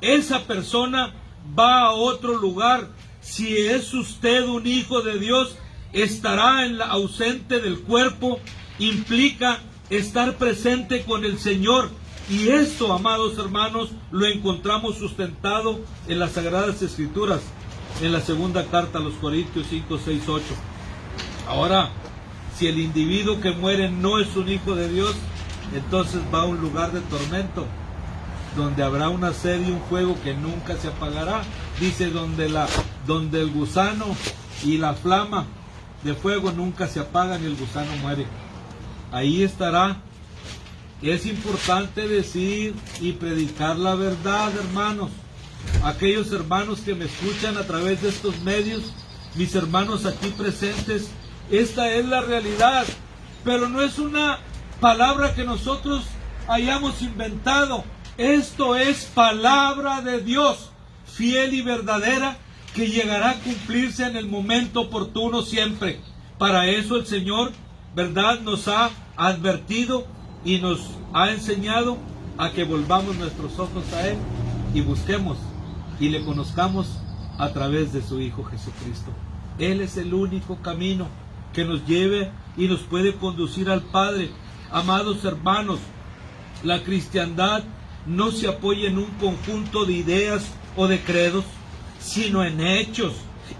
esa persona va a otro lugar. Si es usted un hijo de Dios, estará ausente del cuerpo, implica estar presente con el Señor. Y esto, amados hermanos, lo encontramos sustentado en las Sagradas Escrituras, en la segunda carta a los Corintios 5, 6, 8. Ahora, si el individuo que muere no es un hijo de Dios, entonces va a un lugar de tormento, donde habrá una sed y un fuego que nunca se apagará. Dice, donde el gusano y la flama de fuego nunca se apagan y el gusano muere. Ahí estará Es importante decir y predicar la verdad, hermanos. Aquellos hermanos que me escuchan a través de estos medios, mis hermanos aquí presentes, esta es la realidad, pero no es una palabra que nosotros hayamos inventado. Esto es palabra de Dios, fiel y verdadera, que llegará a cumplirse en el momento oportuno siempre. Para eso el Señor, ¿verdad?, nos ha advertido y nos ha enseñado a que volvamos nuestros ojos a Él y busquemos y le conozcamos a través de su Hijo Jesucristo. Él es el único camino que nos lleve y nos puede conducir al Padre. Amados hermanos, la cristiandad no se apoya en un conjunto de ideas o de credos, sino en hechos.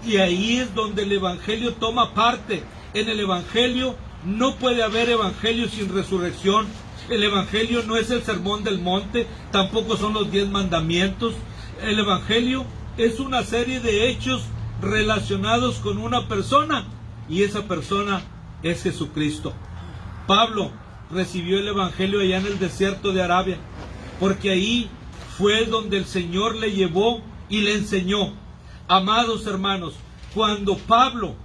Y ahí es donde el Evangelio toma parte. En el Evangelio no puede haber Evangelio sin resurrección. El Evangelio no es el sermón del monte, tampoco son los 10 mandamientos. El Evangelio es una serie de hechos relacionados con una persona, y esa persona es Jesucristo. Pablo recibió el Evangelio allá en el desierto de Arabia, porque ahí fue donde el Señor le llevó y le enseñó. Amados hermanos, cuando Pablo,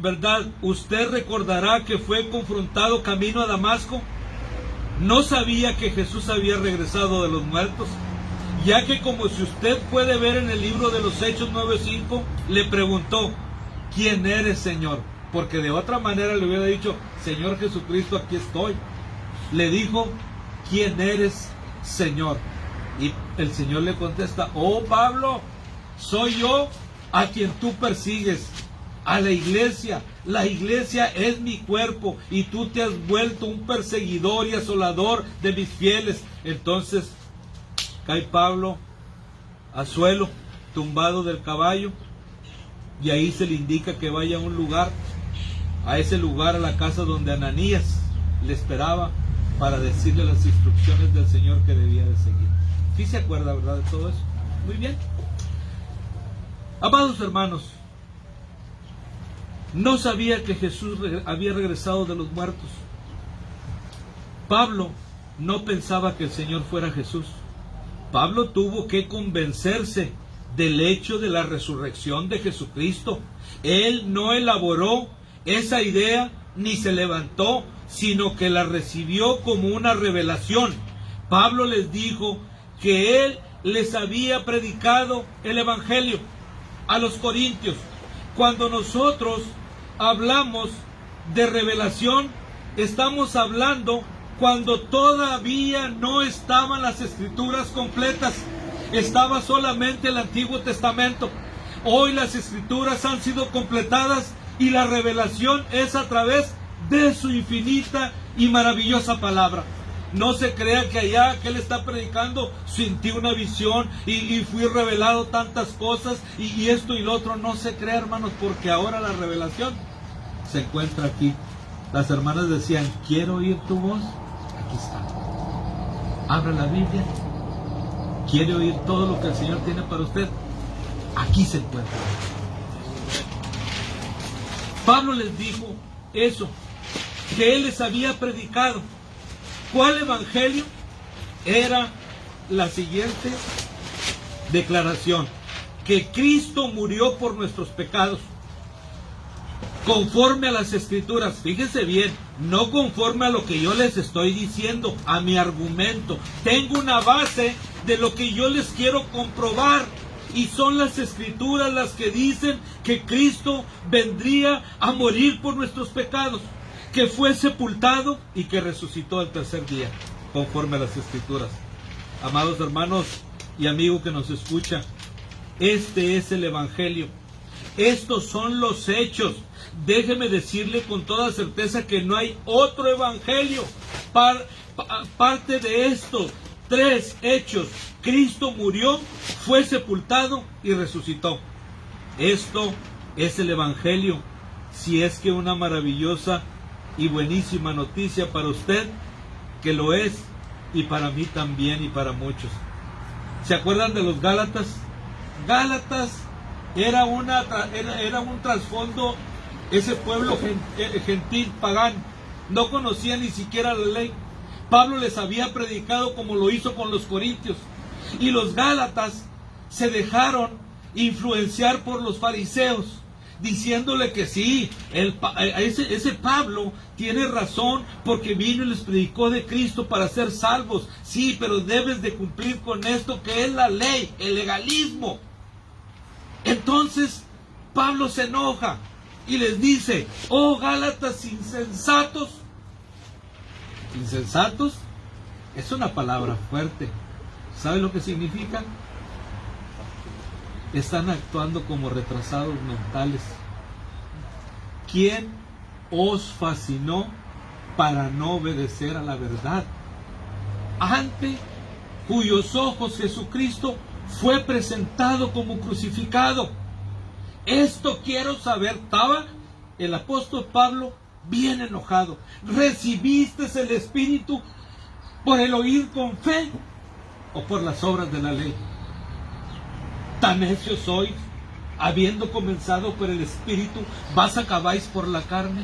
¿verdad?, usted recordará que fue confrontado camino a Damasco, no sabía que Jesús había regresado de los muertos, ya que, como si usted puede ver en el libro de los Hechos 9:5, le preguntó: ¿quién eres, Señor? Porque de otra manera le hubiera dicho: Señor Jesucristo, aquí estoy. Le dijo: ¿quién eres, Señor? Y el Señor le contesta: oh Pablo, soy yo a quien tú persigues, a la iglesia. La iglesia es mi cuerpo y tú te has vuelto un perseguidor y asolador de mis fieles. Entonces cae Pablo a suelo, tumbado del caballo, y ahí se le indica que vaya a un lugar, a ese lugar, a la casa donde Ananías le esperaba para decirle las instrucciones del Señor que debía de seguir. ¿Sí se acuerda, verdad, de todo eso? Muy bien. Amados hermanos, no sabía que Jesús había regresado de los muertos. Pablo no pensaba que el Señor fuera Jesús. Pablo tuvo que convencerse del hecho de la resurrección de Jesucristo. Él no elaboró esa idea ni se levantó, sino que la recibió como una revelación. Pablo les dijo que él les había predicado el Evangelio a los corintios. Cuando nosotros hablamos de revelación, estamos hablando cuando todavía no estaban las Escrituras completas, estaba solamente el Antiguo Testamento. Hoy las Escrituras han sido completadas y la revelación es a través de su infinita y maravillosa palabra. No se crea que allá que él está predicando sentí una visión y fui revelado tantas cosas y esto y lo otro. No se crea, hermanos, porque ahora la revelación se encuentra aquí. Las hermanas decían: ¿quiero oír tu voz? Aquí está. Abra la Biblia. ¿Quiere oír todo lo que el Señor tiene para usted? Aquí se encuentra. Pablo les dijo eso, que él les había predicado. ¿Cuál evangelio? Era la siguiente declaración: que Cristo murió por nuestros pecados, conforme a las Escrituras. Fíjense bien, no conforme a lo que yo les estoy diciendo, a mi argumento. Tengo una base de lo que yo les quiero comprobar, y son las Escrituras las que dicen que Cristo vendría a morir por nuestros pecados, que fue sepultado y que resucitó al tercer día, conforme a las Escrituras. Amados hermanos y amigo que nos escucha, este es el Evangelio. Estos son los hechos. Déjeme decirle con toda certeza que no hay otro evangelio. Parte de estos 3 hechos: Cristo murió, fue sepultado y resucitó. Esto es el evangelio. Si es que una maravillosa y buenísima noticia para usted, que lo es, y para mí también y para muchos. ¿Se acuerdan de los Gálatas? Gálatas era un trasfondo. Ese pueblo gentil, pagano, no conocía ni siquiera la ley, Pablo les había predicado como lo hizo con los corintios. Y los gálatas se dejaron influenciar por los fariseos, diciéndole que sí, ese Pablo tiene razón porque vino y les predicó de Cristo para ser salvos. Sí, pero debes de cumplir con esto que es la ley, el legalismo. Entonces Pablo se enoja y les dice: oh Gálatas insensatos. Insensatos es una palabra fuerte. ¿Sabe lo que significa? Están actuando como retrasados mentales. ¿Quién os fascinó para no obedecer a la verdad? Ante cuyos ojos Jesucristo fue presentado como crucificado. Esto quiero saber. Estaba el apóstol Pablo bien enojado. ¿Recibiste el Espíritu por el oír con fe o por las obras de la ley? Tan necios sois, habiendo comenzado por el Espíritu, ¿vas acabáis por la carne?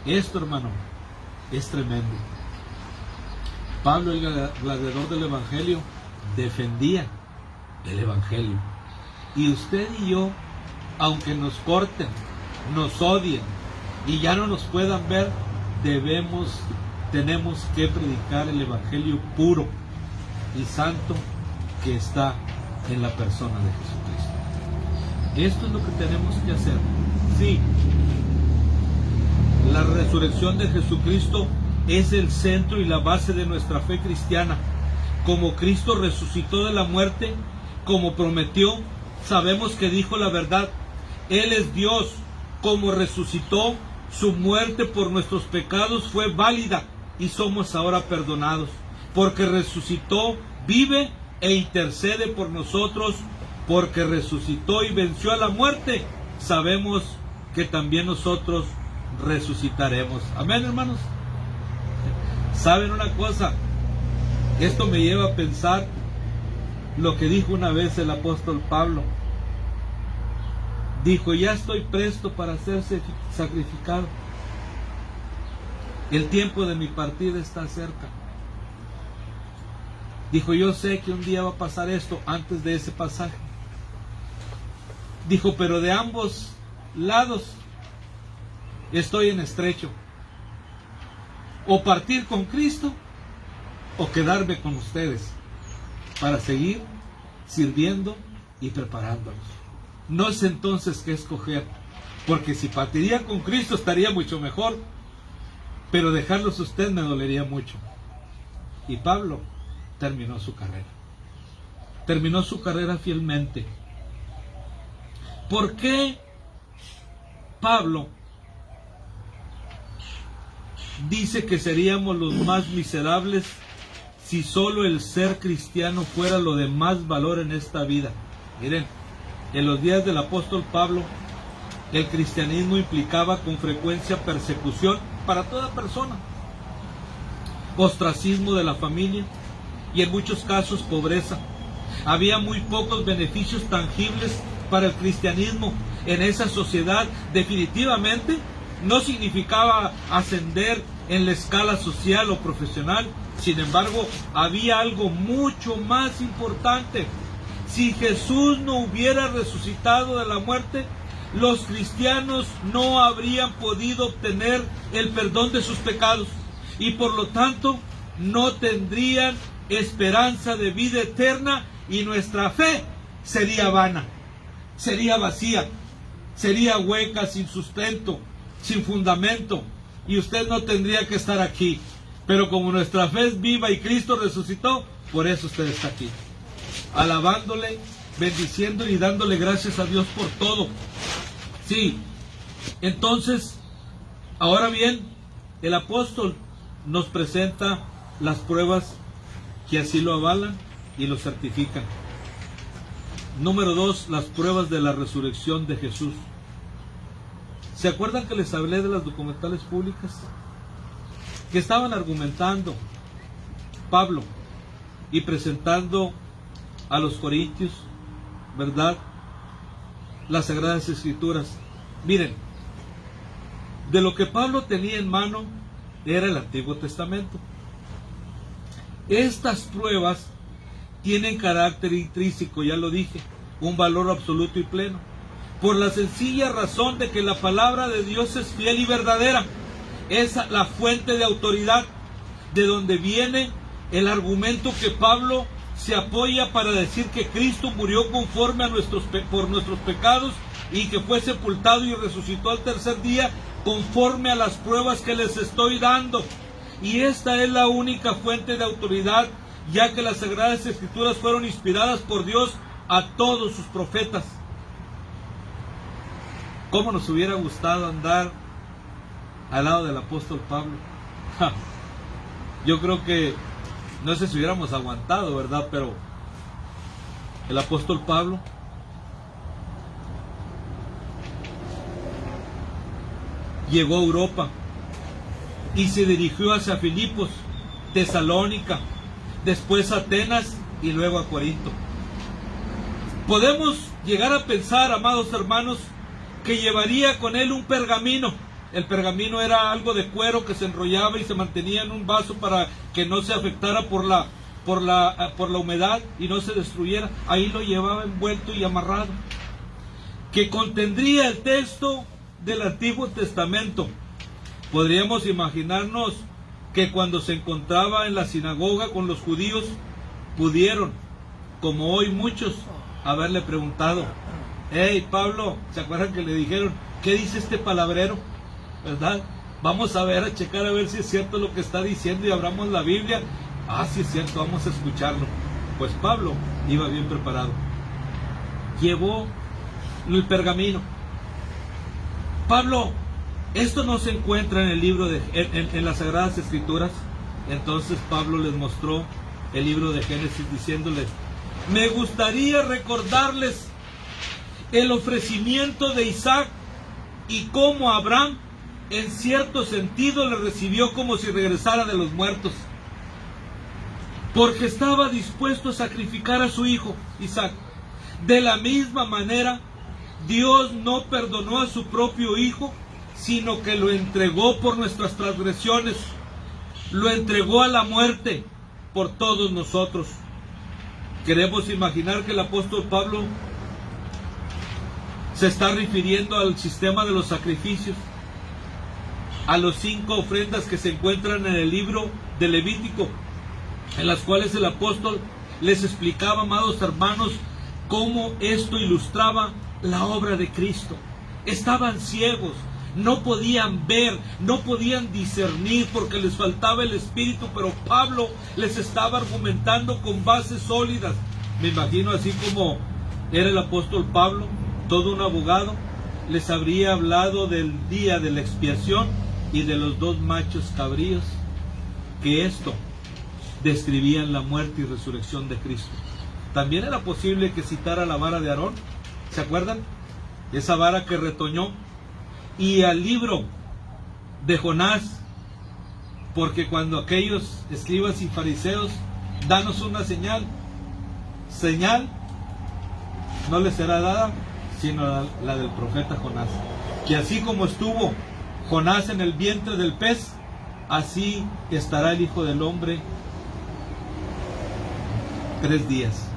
Esto, hermano, es tremendo. Pablo, el gladiador del Evangelio, defendía el Evangelio. Y usted y yo, aunque nos corten, nos odien y ya no nos puedan ver, tenemos que predicar el Evangelio puro y santo que está en la persona de Jesucristo. Esto es lo que tenemos que hacer. Sí, la resurrección de Jesucristo es el centro y la base de nuestra fe cristiana. Como Cristo resucitó de la muerte, como prometió, sabemos que dijo la verdad. Él es Dios. Como resucitó, su muerte por nuestros pecados fue válida y somos ahora perdonados. Porque resucitó, vive e intercede por nosotros. Porque resucitó y venció a la muerte, sabemos que también nosotros resucitaremos. Amén, hermanos. ¿Saben una cosa? Esto me lleva a pensar lo que dijo una vez el apóstol Pablo. Dijo: ya estoy presto para ser sacrificado. El tiempo de mi partida está cerca. Dijo: yo sé que un día va a pasar esto. Antes de ese pasaje dijo: pero de ambos lados estoy en estrecho. O partir con Cristo o quedarme con ustedes para seguir sirviendo y preparándolos. No sé entonces qué escoger, porque si partiría con Cristo estaría mucho mejor, pero dejarlos a usted me dolería mucho. Y Pablo terminó su carrera. Terminó su carrera fielmente. ¿Por qué Pablo dice que seríamos los más miserables si solo el ser cristiano fuera lo de más valor en esta vida? Miren, en los días del apóstol Pablo, el cristianismo implicaba con frecuencia persecución para toda persona, ostracismo de la familia y en muchos casos pobreza. Había muy pocos beneficios tangibles para el cristianismo en esa sociedad. Definitivamente no significaba ascender en la escala social o profesional. Sin embargo, había algo mucho más importante. Si Jesús no hubiera resucitado de la muerte, los cristianos no habrían podido obtener el perdón de sus pecados y por lo tanto no tendrían esperanza de vida eterna, y nuestra fe sería vana, sería vacía, sería hueca, sin sustento, sin fundamento, y usted no tendría que estar aquí. Pero como nuestra fe es viva y Cristo resucitó, por eso usted está aquí, alabándole, bendiciéndole y dándole gracias a Dios por todo. Sí, entonces, ahora bien, el apóstol nos presenta las pruebas que así lo avalan y lo certifican. Número 2, las pruebas de la resurrección de Jesús. ¿Se acuerdan que les hablé de las documentales públicas? Que estaban argumentando Pablo y presentando a los corintios, ¿verdad?, las Sagradas Escrituras. Miren, de lo que Pablo tenía en mano era el Antiguo Testamento. Estas pruebas tienen carácter intrínseco, ya lo dije, un valor absoluto y pleno, por la sencilla razón de que la palabra de Dios es fiel y verdadera. Es la fuente de autoridad de donde viene el argumento que Pablo se apoya para decir que Cristo murió conforme a por nuestros pecados y que fue sepultado y resucitó al tercer día conforme a las pruebas que les estoy dando. Y esta es la única fuente de autoridad, ya que las Sagradas Escrituras fueron inspiradas por Dios a todos sus profetas. ¿Cómo nos hubiera gustado andar al lado del apóstol Pablo? Yo creo que no sé si hubiéramos aguantado, ¿verdad? Pero el apóstol Pablo llegó a Europa y se dirigió hacia Filipos, Tesalónica, después a Atenas y luego a Corinto. Podemos llegar a pensar, amados hermanos, que llevaría con él un pergamino. El pergamino era algo de cuero que se enrollaba y se mantenía en un vaso para que no se afectara por la humedad y no se destruyera. Ahí lo llevaba envuelto y amarrado, que contendría el texto del Antiguo Testamento. Podríamos imaginarnos que cuando se encontraba en la sinagoga con los judíos, pudieron, como hoy muchos, haberle preguntado: hey Pablo, ¿se acuerdan que le dijeron, qué dice este palabrero? ¿Verdad? Vamos a ver, a checar a ver si es cierto lo que está diciendo, y abramos la Biblia. Ah, sí es cierto, vamos a escucharlo. Pues Pablo iba bien preparado. Llevó el pergamino. Pablo, esto no se encuentra en el libro en las Sagradas Escrituras. Entonces Pablo les mostró el libro de Génesis diciéndoles: me gustaría recordarles el ofrecimiento de Isaac y cómo Abraham en cierto sentido le recibió como si regresara de los muertos, porque estaba dispuesto a sacrificar a su hijo Isaac. De la misma manera, Dios no perdonó a su propio hijo, sino que lo entregó por nuestras transgresiones, lo entregó a la muerte por todos nosotros. Queremos imaginar que el apóstol Pablo se está refiriendo al sistema de los sacrificios, a los 5 ofrendas que se encuentran en el libro de Levítico, en las cuales el apóstol les explicaba, amados hermanos, cómo esto ilustraba la obra de Cristo. Estaban ciegos, no podían ver, no podían discernir porque les faltaba el Espíritu, pero Pablo les estaba argumentando con bases sólidas. Me imagino, así como era el apóstol Pablo, todo un abogado, les habría hablado del día de la expiación y de los 2 machos cabríos, que esto describían la muerte y resurrección de Cristo. También era posible que citara la vara de Aarón, ¿se acuerdan? Esa vara que retoñó, y al libro de Jonás, porque cuando aquellos escribas y fariseos, danos una señal no les será dada sino la del profeta Jonás, que así como estuvo Jonás en el vientre del pez, así estará el Hijo del Hombre 3 días,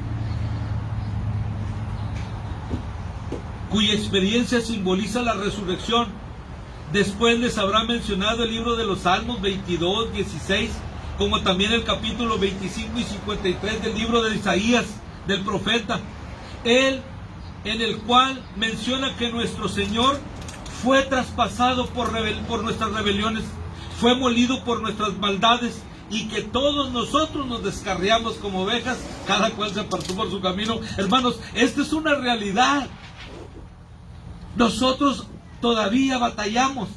cuya experiencia simboliza la resurrección. Después les habrá mencionado el libro de los Salmos 22, 16, como también el capítulo 25 y 53 del libro de Isaías, del profeta, en el cual menciona que nuestro Señor fue traspasado por nuestras rebeliones, fue molido por nuestras maldades, y que todos nosotros nos descarriamos como ovejas, cada cual se apartó por su camino. Hermanos, esta es una realidad. Nosotros todavía batallamos,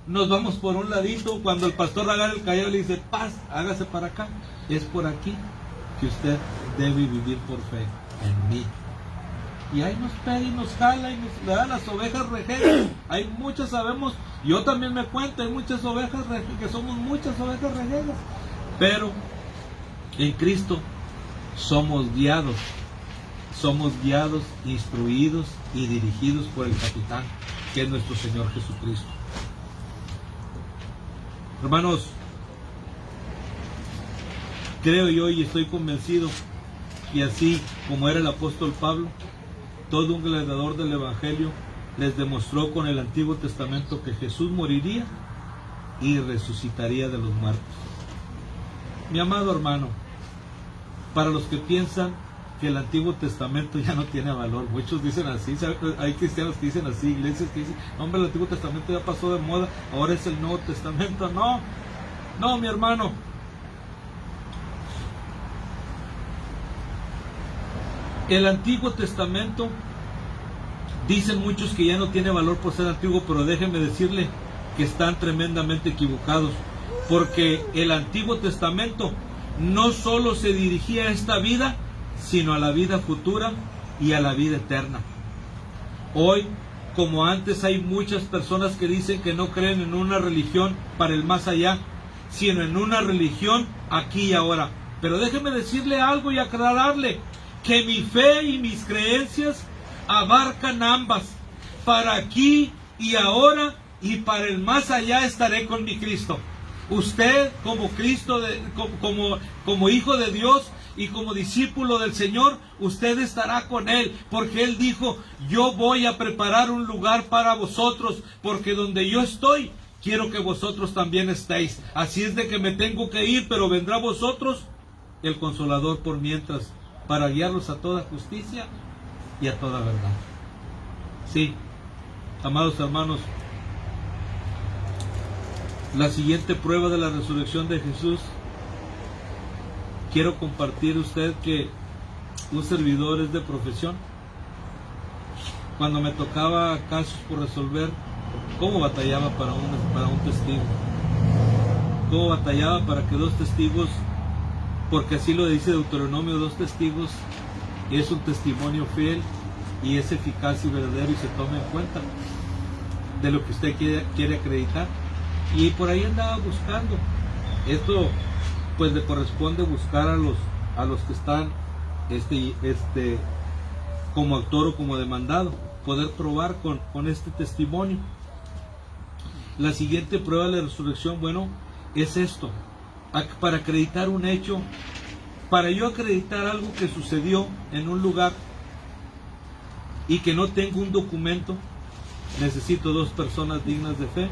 nos vamos por un ladito. Cuando el pastor agarra el callado le dice: paz, hágase para acá, es por aquí que usted debe vivir por fe en mí. Y ahí nos pega y nos jala y nos le da las ovejas rejegas. Hay muchas, sabemos, yo también me cuento, hay muchas ovejas rejegas, que somos muchas ovejas rejegas, pero en Cristo somos guiados, instruidos y dirigidos por el capitán, que es nuestro Señor Jesucristo. Hermanos, Creo yo y estoy convencido que así como era el apóstol Pablo, todo un gladiador del Evangelio les demostró con el Antiguo Testamento que Jesús moriría y resucitaría de los muertos. Mi amado hermano, para los que piensan que el Antiguo Testamento ya no tiene valor, muchos dicen así, hay cristianos que dicen así, iglesias que dicen, hombre, el Antiguo Testamento ya pasó de moda, ahora es el Nuevo Testamento. No, mi hermano. El Antiguo Testamento, dicen muchos que ya no tiene valor por ser antiguo, pero déjenme decirle que están tremendamente equivocados, porque el Antiguo Testamento no solo se dirigía a esta vida, sino a la vida futura y a la vida eterna. Hoy, como antes, hay muchas personas que dicen que no creen en una religión para el más allá, sino en una religión aquí y ahora. Pero déjeme decirle algo y aclararle que mi fe y mis creencias abarcan ambas. Para aquí y ahora y para el más allá estaré con mi Cristo. Usted como Cristo, como hijo de Dios y como discípulo del Señor, usted estará con Él, porque Él dijo, yo voy a preparar un lugar para vosotros, porque donde yo estoy, quiero que vosotros también estéis. Así es de que me tengo que ir, pero vendrá a vosotros el Consolador por mientras, para guiarlos a toda justicia y a toda verdad. Sí, amados hermanos, la siguiente prueba de la resurrección de Jesús, quiero compartir usted que un servidor es de profesión. Cuando me tocaba casos por resolver, ¿cómo batallaba para un testigo? ¿Cómo batallaba para que dos testigos, porque así lo dice Deuteronomio, dos testigos es un testimonio fiel y es eficaz y verdadero y se toma en cuenta de lo que usted quiere acreditar? Y por ahí andaba buscando. Esto pues le corresponde buscar a los que están como autor o como demandado, poder probar con este testimonio. La siguiente prueba de la resurrección, bueno, es esto: para acreditar un hecho, para yo acreditar algo que sucedió en un lugar y que no tengo un documento, necesito dos personas dignas de fe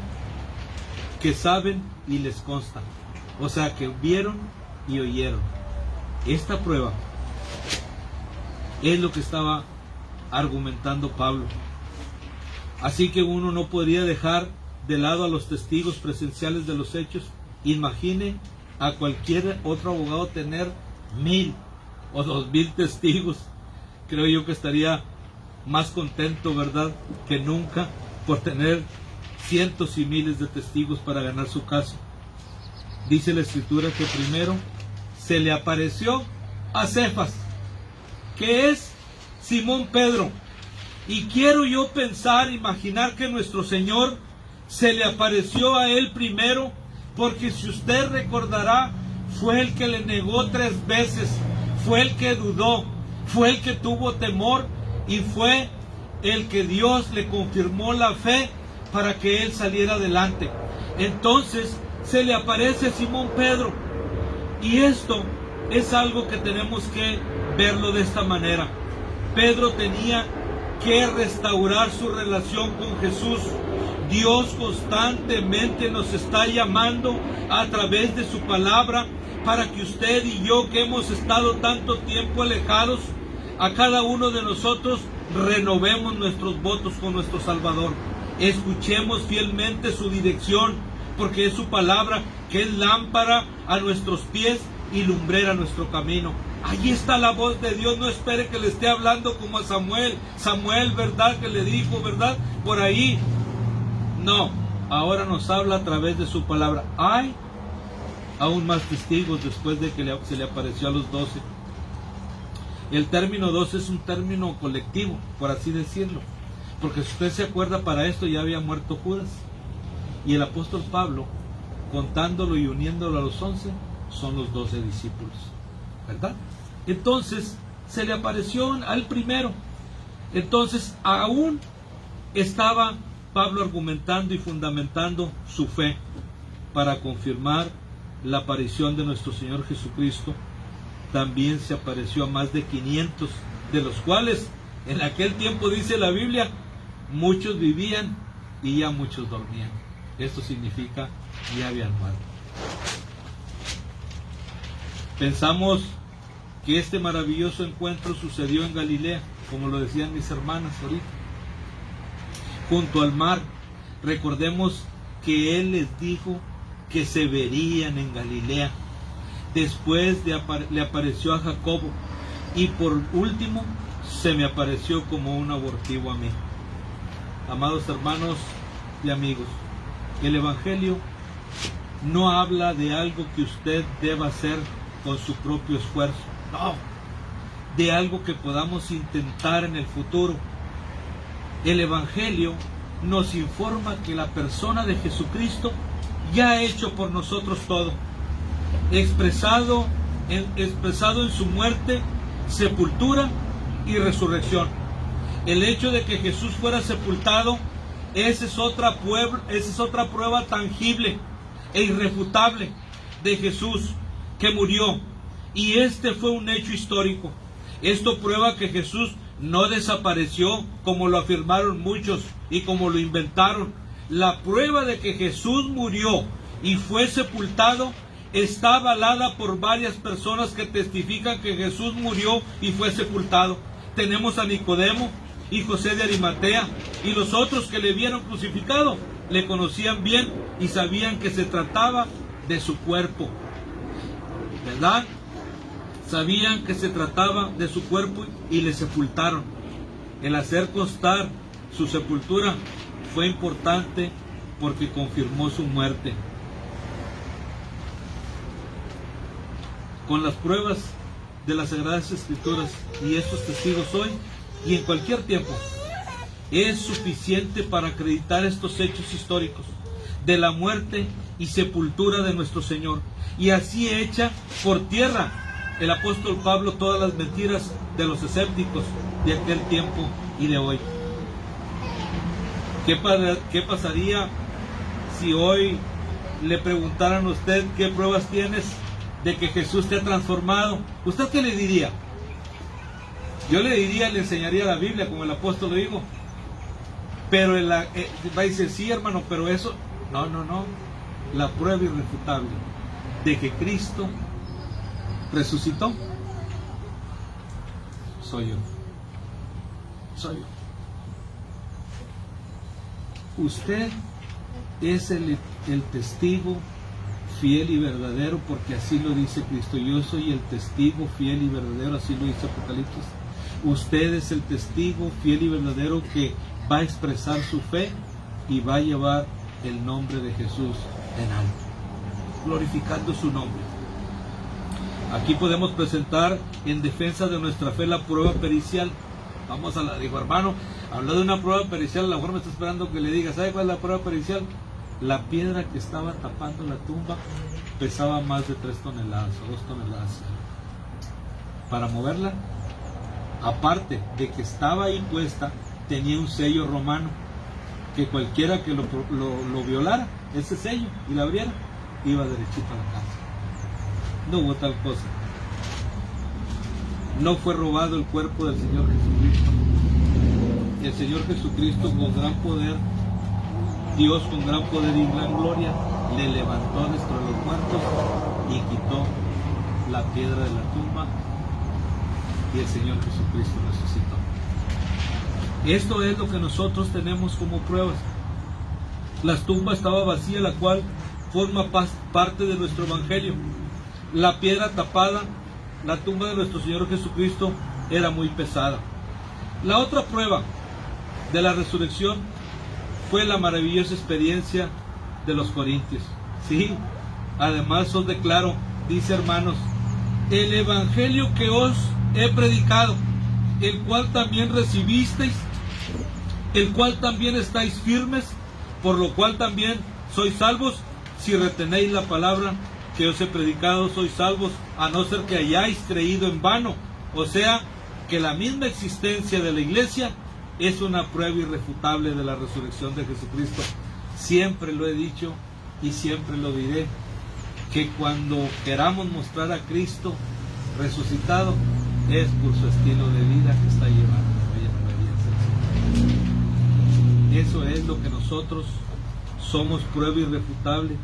que saben y les consta, o sea, que vieron y oyeron. Esta prueba es lo que estaba argumentando Pablo. Así que uno no podría dejar de lado a los testigos presenciales de los hechos. Imagine a cualquier otro abogado tener 1000 o 2000 testigos. Creo yo que estaría más contento, ¿verdad?, que nunca por tener cientos y miles de testigos para ganar su caso. Dice la Escritura que primero se le apareció a Cefas, que es Simón Pedro. Y quiero yo imaginar que nuestro Señor se le apareció a él primero, porque si usted recordará, fue el que le negó 3 veces, fue el que dudó, fue el que tuvo temor y fue el que Dios le confirmó la fe para que él saliera adelante. Entonces se le aparece a Simón Pedro, y esto es algo que tenemos que verlo de esta manera. Pedro tenía que restaurar su relación con Jesús. Dios constantemente nos está llamando a través de su palabra para que usted y yo, que hemos estado tanto tiempo alejados, a cada uno de nosotros renovemos nuestros votos con nuestro Salvador. Escuchemos fielmente su dirección, porque es su palabra que es lámpara a nuestros pies y lumbrera a nuestro camino. Ahí está la voz de Dios. No espere que le esté hablando como a Samuel, ¿verdad?, que le dijo, ¿verdad?, por ahí. No, ahora nos habla a través de su palabra. Hay aún más testigos después de que se le apareció a los 12. El término 12 es un término colectivo, por así decirlo, porque si usted se acuerda, para esto ya había muerto Judas, y el apóstol Pablo, contándolo y uniéndolo a los 11, son los 12 discípulos, ¿verdad? Entonces se le apareció al primero. Entonces aún estaba Pablo argumentando y fundamentando su fe para confirmar la aparición de nuestro Señor Jesucristo, también se apareció a más de 500, de los cuales en aquel tiempo, dice la Biblia, muchos vivían y ya muchos dormían. Esto significa ya habían muerto. Pensamos que este maravilloso encuentro sucedió en Galilea, como lo decían mis hermanas ahorita, junto al mar. Recordemos que Él les dijo que se verían en Galilea. Después le apareció a Jacobo y por último se me apareció como un abortivo a mí. Amados hermanos y amigos, el Evangelio no habla de algo que usted deba hacer con su propio esfuerzo, no, de algo que podamos intentar en el futuro. El Evangelio nos informa que la persona de Jesucristo ya ha hecho por nosotros todo, expresado en su muerte, sepultura y resurrección. El hecho de que Jesús fuera sepultado, esa es otra prueba tangible e irrefutable de Jesús que murió, y este fue un hecho histórico. Esto prueba que Jesús no desapareció como lo afirmaron muchos y como lo inventaron. La prueba de que Jesús murió y fue sepultado está avalada por varias personas que testifican que Jesús murió y fue sepultado. Tenemos a Nicodemo y José de Arimatea, y los otros que le vieron crucificado le conocían bien y sabían que se trataba de su cuerpo, ¿verdad? Sabían que se trataba de su cuerpo y le sepultaron. El hacer constar su sepultura fue importante porque confirmó su muerte. Con las pruebas de las Sagradas Escrituras y estos testigos hoy y en cualquier tiempo, es suficiente para acreditar estos hechos históricos de la muerte y sepultura de nuestro Señor, y así echa por tierra el apóstol Pablo todas las mentiras de los escépticos de aquel tiempo y de hoy. ¿Qué pasaría si hoy le preguntaran a usted qué pruebas tienes de que Jesús te ha transformado? ¿Usted qué le diría? Yo le diría, le enseñaría la Biblia, como el apóstol lo dijo. Pero va a decir, sí, hermano, pero eso... No. La prueba irrefutable de que Cristo resucitó soy yo. Usted es el testigo fiel y verdadero, porque así lo dice Cristo. Yo soy el testigo fiel y verdadero, así lo dice Apocalipsis. Usted es el testigo fiel y verdadero que va a expresar su fe y va a llevar el nombre de Jesús en alto, glorificando su nombre. Aquí podemos presentar en defensa de nuestra fe la prueba pericial. Dijo, hermano, habló de una prueba pericial, a lo mejor me está esperando que le diga, ¿sabe cuál es la prueba pericial? La piedra que estaba tapando la tumba pesaba más de 3 toneladas o 2 toneladas. Para moverla, aparte de que estaba ahí puesta, tenía un sello romano, que cualquiera que lo violara, ese sello, y la abriera, iba derechito a la casa. No hubo tal cosa. No fue robado el cuerpo del Señor Jesucristo. El Señor Jesucristo, con gran poder, Dios con gran poder y gran gloria, le levantó de entre los muertos y quitó la piedra de la tumba, y el Señor Jesucristo resucitó. Esto es lo que nosotros tenemos como pruebas. La tumba estaba vacía, la cual forma parte de nuestro evangelio. La piedra tapada, la tumba de nuestro Señor Jesucristo, era muy pesada. La otra prueba de la resurrección fue la maravillosa experiencia de los corintios. Sí, además os declaro, dice, hermanos, el evangelio que os he predicado, el cual también recibisteis, el cual también estáis firmes, por lo cual también sois salvos, si retenéis la palabra que os he predicado, sois salvos, a no ser que hayáis creído en vano. O sea, que la misma existencia de la iglesia es una prueba irrefutable de la resurrección de Jesucristo. Siempre lo he dicho y siempre lo diré. que cuando queramos mostrar a Cristo resucitado, es por su estilo de vida que está llevando hoy en obediencia al Señor. Eso es lo que nosotros somos, prueba irrefutable.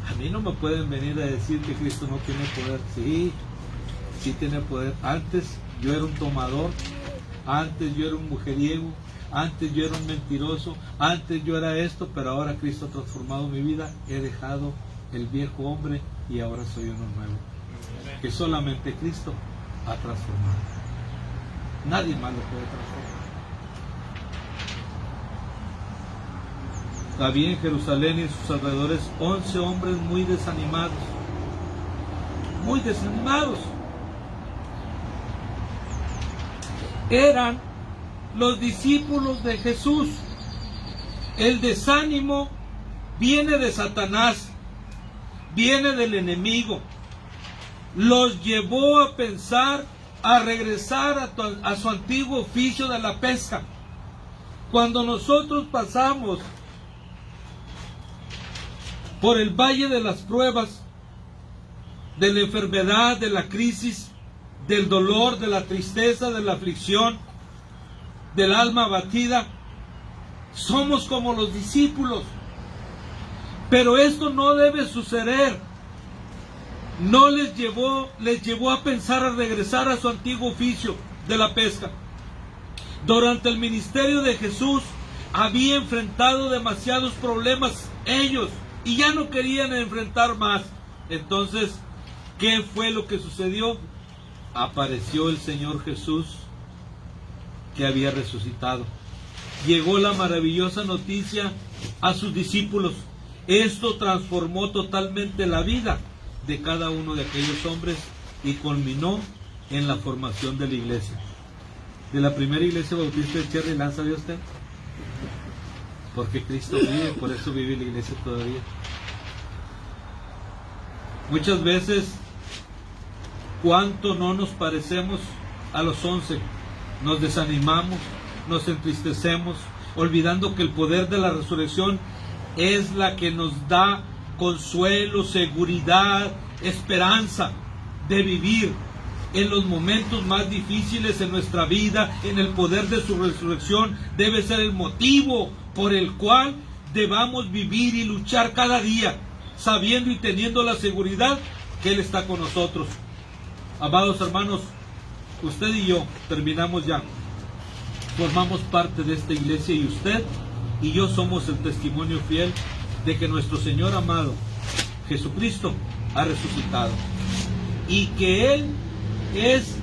A mí no me pueden venir a decir que Cristo no tiene poder. Sí, sí tiene poder. Antes yo era un tomador, antes yo era un mujeriego, antes yo era un mentiroso, antes yo era esto, pero ahora Cristo ha transformado mi vida. He dejado el viejo hombre y ahora soy uno nuevo, que solamente Cristo ha transformado. Nadie más lo puede transformar. Había en Jerusalén y en sus alrededores 11 hombres muy desanimados. Muy desanimados. Eran los discípulos de Jesús. El desánimo viene de Satanás, viene del enemigo. Los llevó a pensar, a regresar a su antiguo oficio de la pesca. Cuando nosotros pasamos por el valle de las pruebas, de la enfermedad, de la crisis, del dolor, de la tristeza, de la aflicción, del alma abatida, somos como los discípulos. Pero esto no debe suceder. No les llevó a pensar a regresar a su antiguo oficio de la pesca. Durante el ministerio de Jesús había enfrentado demasiados problemas ellos y ya no querían enfrentar más. Entonces, ¿qué fue lo que sucedió? Apareció el Señor Jesús, que había resucitado. Llegó la maravillosa noticia a sus discípulos. Esto transformó totalmente la vida de cada uno de aquellos hombres y culminó en la formación de la iglesia. De la primera iglesia bautista de Cherry Land, ¿sabía usted? Porque Cristo vive, por eso vive la iglesia todavía. Muchas veces, ¿cuánto no nos parecemos a los 11? Nos desanimamos, nos entristecemos, olvidando que el poder de la resurrección es la que nos da consuelo, seguridad, esperanza de vivir en los momentos más difíciles en nuestra vida. En el poder de su resurrección debe ser el motivo por el cual debamos vivir y luchar cada día, sabiendo y teniendo la seguridad que Él está con nosotros. Amados hermanos, usted y yo terminamos ya. Formamos parte de esta iglesia y usted y yo somos el testimonio fiel de que nuestro Señor amado, Jesucristo, ha resucitado. Y que Él es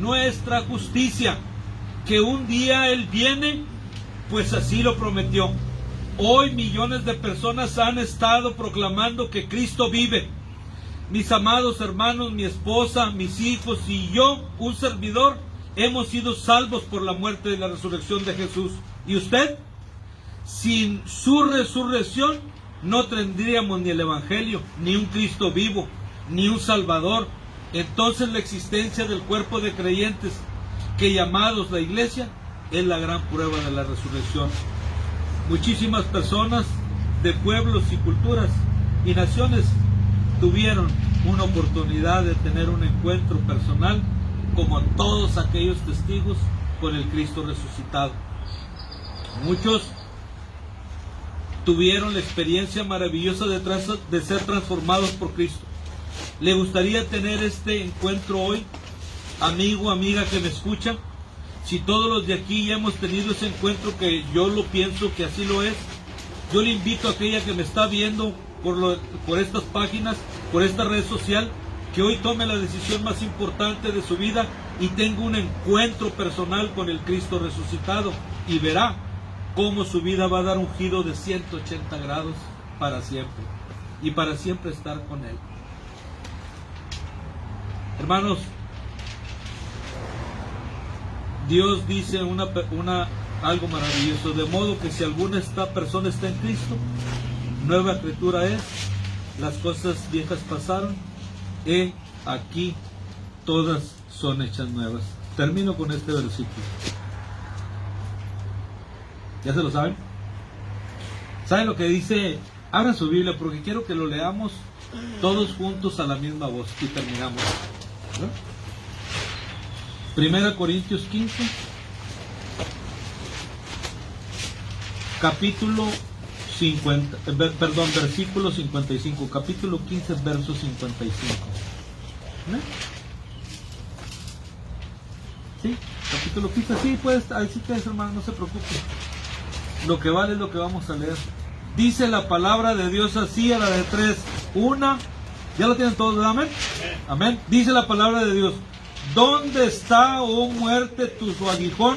nuestra justicia. Que un día Él viene, pues así lo prometió. Hoy millones de personas han estado proclamando que Cristo vive. Mis amados hermanos, mi esposa, mis hijos y yo, un servidor, hemos sido salvos por la muerte y la resurrección de Jesús. ¿Y usted? Sin su resurrección no tendríamos ni el Evangelio, ni un Cristo vivo, ni un Salvador. Entonces la existencia del cuerpo de creyentes, que llamados la iglesia, es la gran prueba de la resurrección. Muchísimas personas de pueblos y culturas y naciones tuvieron una oportunidad de tener un encuentro personal, como todos aquellos testigos, con el Cristo resucitado. Muchos tuvieron la experiencia maravillosa de ser transformados por Cristo. ¿Le gustaría tener este encuentro hoy, amigo, amiga que me escucha? Si todos los de aquí ya hemos tenido ese encuentro, que yo lo pienso que así lo es, yo le invito a aquella que me está viendo por estas páginas, por esta red social, que hoy tome la decisión más importante de su vida y tenga un encuentro personal con el Cristo resucitado, y verá cómo su vida va a dar un giro de 180 grados para siempre, y para siempre estar con Él. Hermanos, Dios dice algo maravilloso, de modo que si alguna persona está en Cristo, nueva criatura es, las cosas viejas pasaron, he aquí todas son hechas nuevas. Termino con este versículo. ¿Ya se lo saben? ¿Saben lo que dice? Abran su Biblia porque quiero que lo leamos todos juntos a la misma voz y terminamos. Primera Corintios 15, versículo 55, capítulo 15, verso 55. ¿Sí? Capítulo 15, sí, puedes, así que hermano, no se preocupe. Lo que vale es lo que vamos a leer. Dice la palabra de Dios así a la de 3. Una, ¿ya lo tienen todos? Amén. Amén. Dice la palabra de Dios: ¿dónde está, oh muerte, tu aguijón?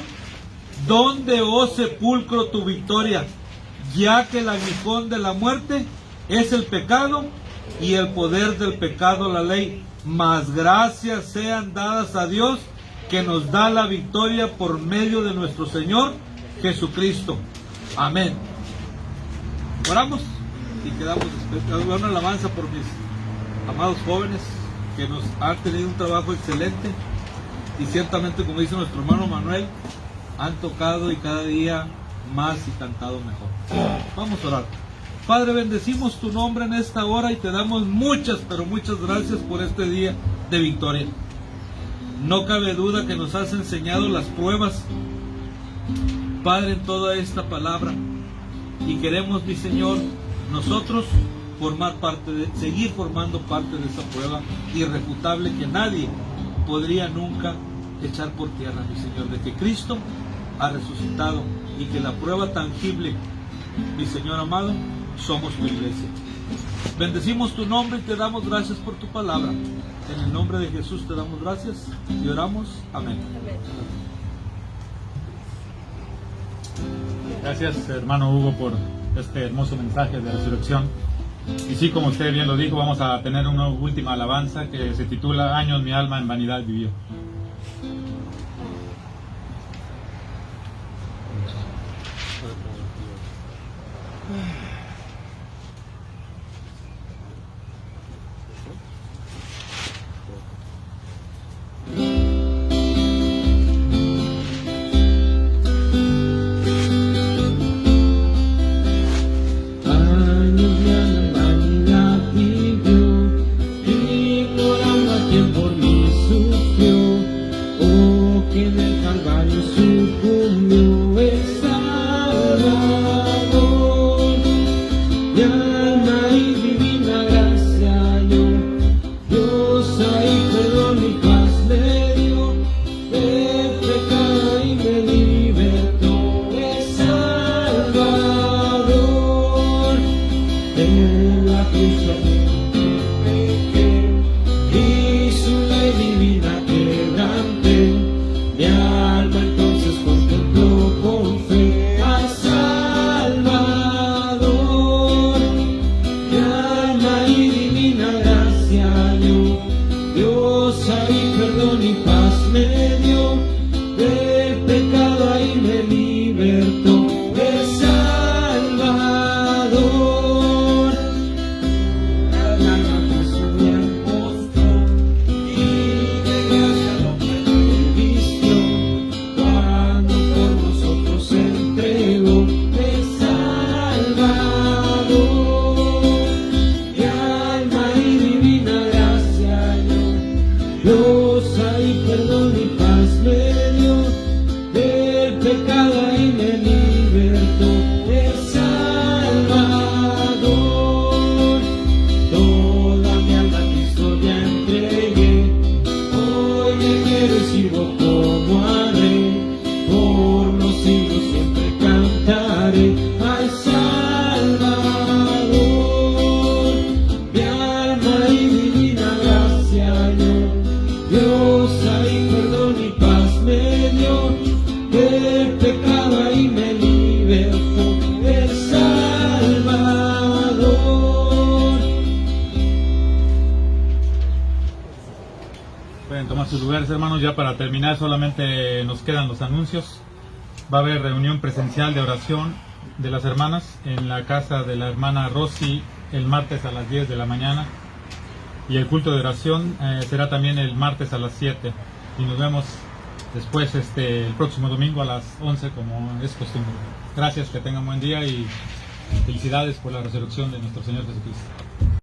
¿Dónde, oh sepulcro, tu victoria? Ya que el aguijón de la muerte es el pecado, y el poder del pecado la ley. Mas gracias sean dadas a Dios, que nos da la victoria por medio de nuestro Señor Jesucristo. Amén. Oramos y quedamos dando una alabanza por mis amados jóvenes que nos han tenido un trabajo excelente, y ciertamente, como dice nuestro hermano Manuel, han tocado y cada día más y cantado mejor. Vamos a orar. Padre, bendecimos tu nombre en esta hora y te damos muchas, pero muchas gracias por este día de victoria. No cabe duda que nos has enseñado las pruebas, Padre, en toda esta palabra, y queremos, mi Señor, nosotros seguir formando parte de esa prueba irrefutable que nadie podría nunca echar por tierra, mi Señor, de que Cristo ha resucitado y que la prueba tangible, mi Señor amado, somos tu iglesia. Bendecimos tu nombre y te damos gracias por tu palabra. En el nombre de Jesús te damos gracias y oramos. Amén. Gracias, hermano Hugo, por este hermoso mensaje de resurrección. Y sí, como usted bien lo dijo, vamos a tener una última alabanza que se titula Años mi alma en vanidad vivió. Hermanos, ya para terminar solamente nos quedan los anuncios. Va a haber reunión presencial de oración de las hermanas en la casa de la hermana Rosy el martes a las 10 de la mañana, y el culto de oración será también el martes a las 7, y nos vemos después el próximo domingo a las 11 como es costumbre. Gracias, que tengan buen día y felicidades por la resurrección de nuestro Señor Jesucristo.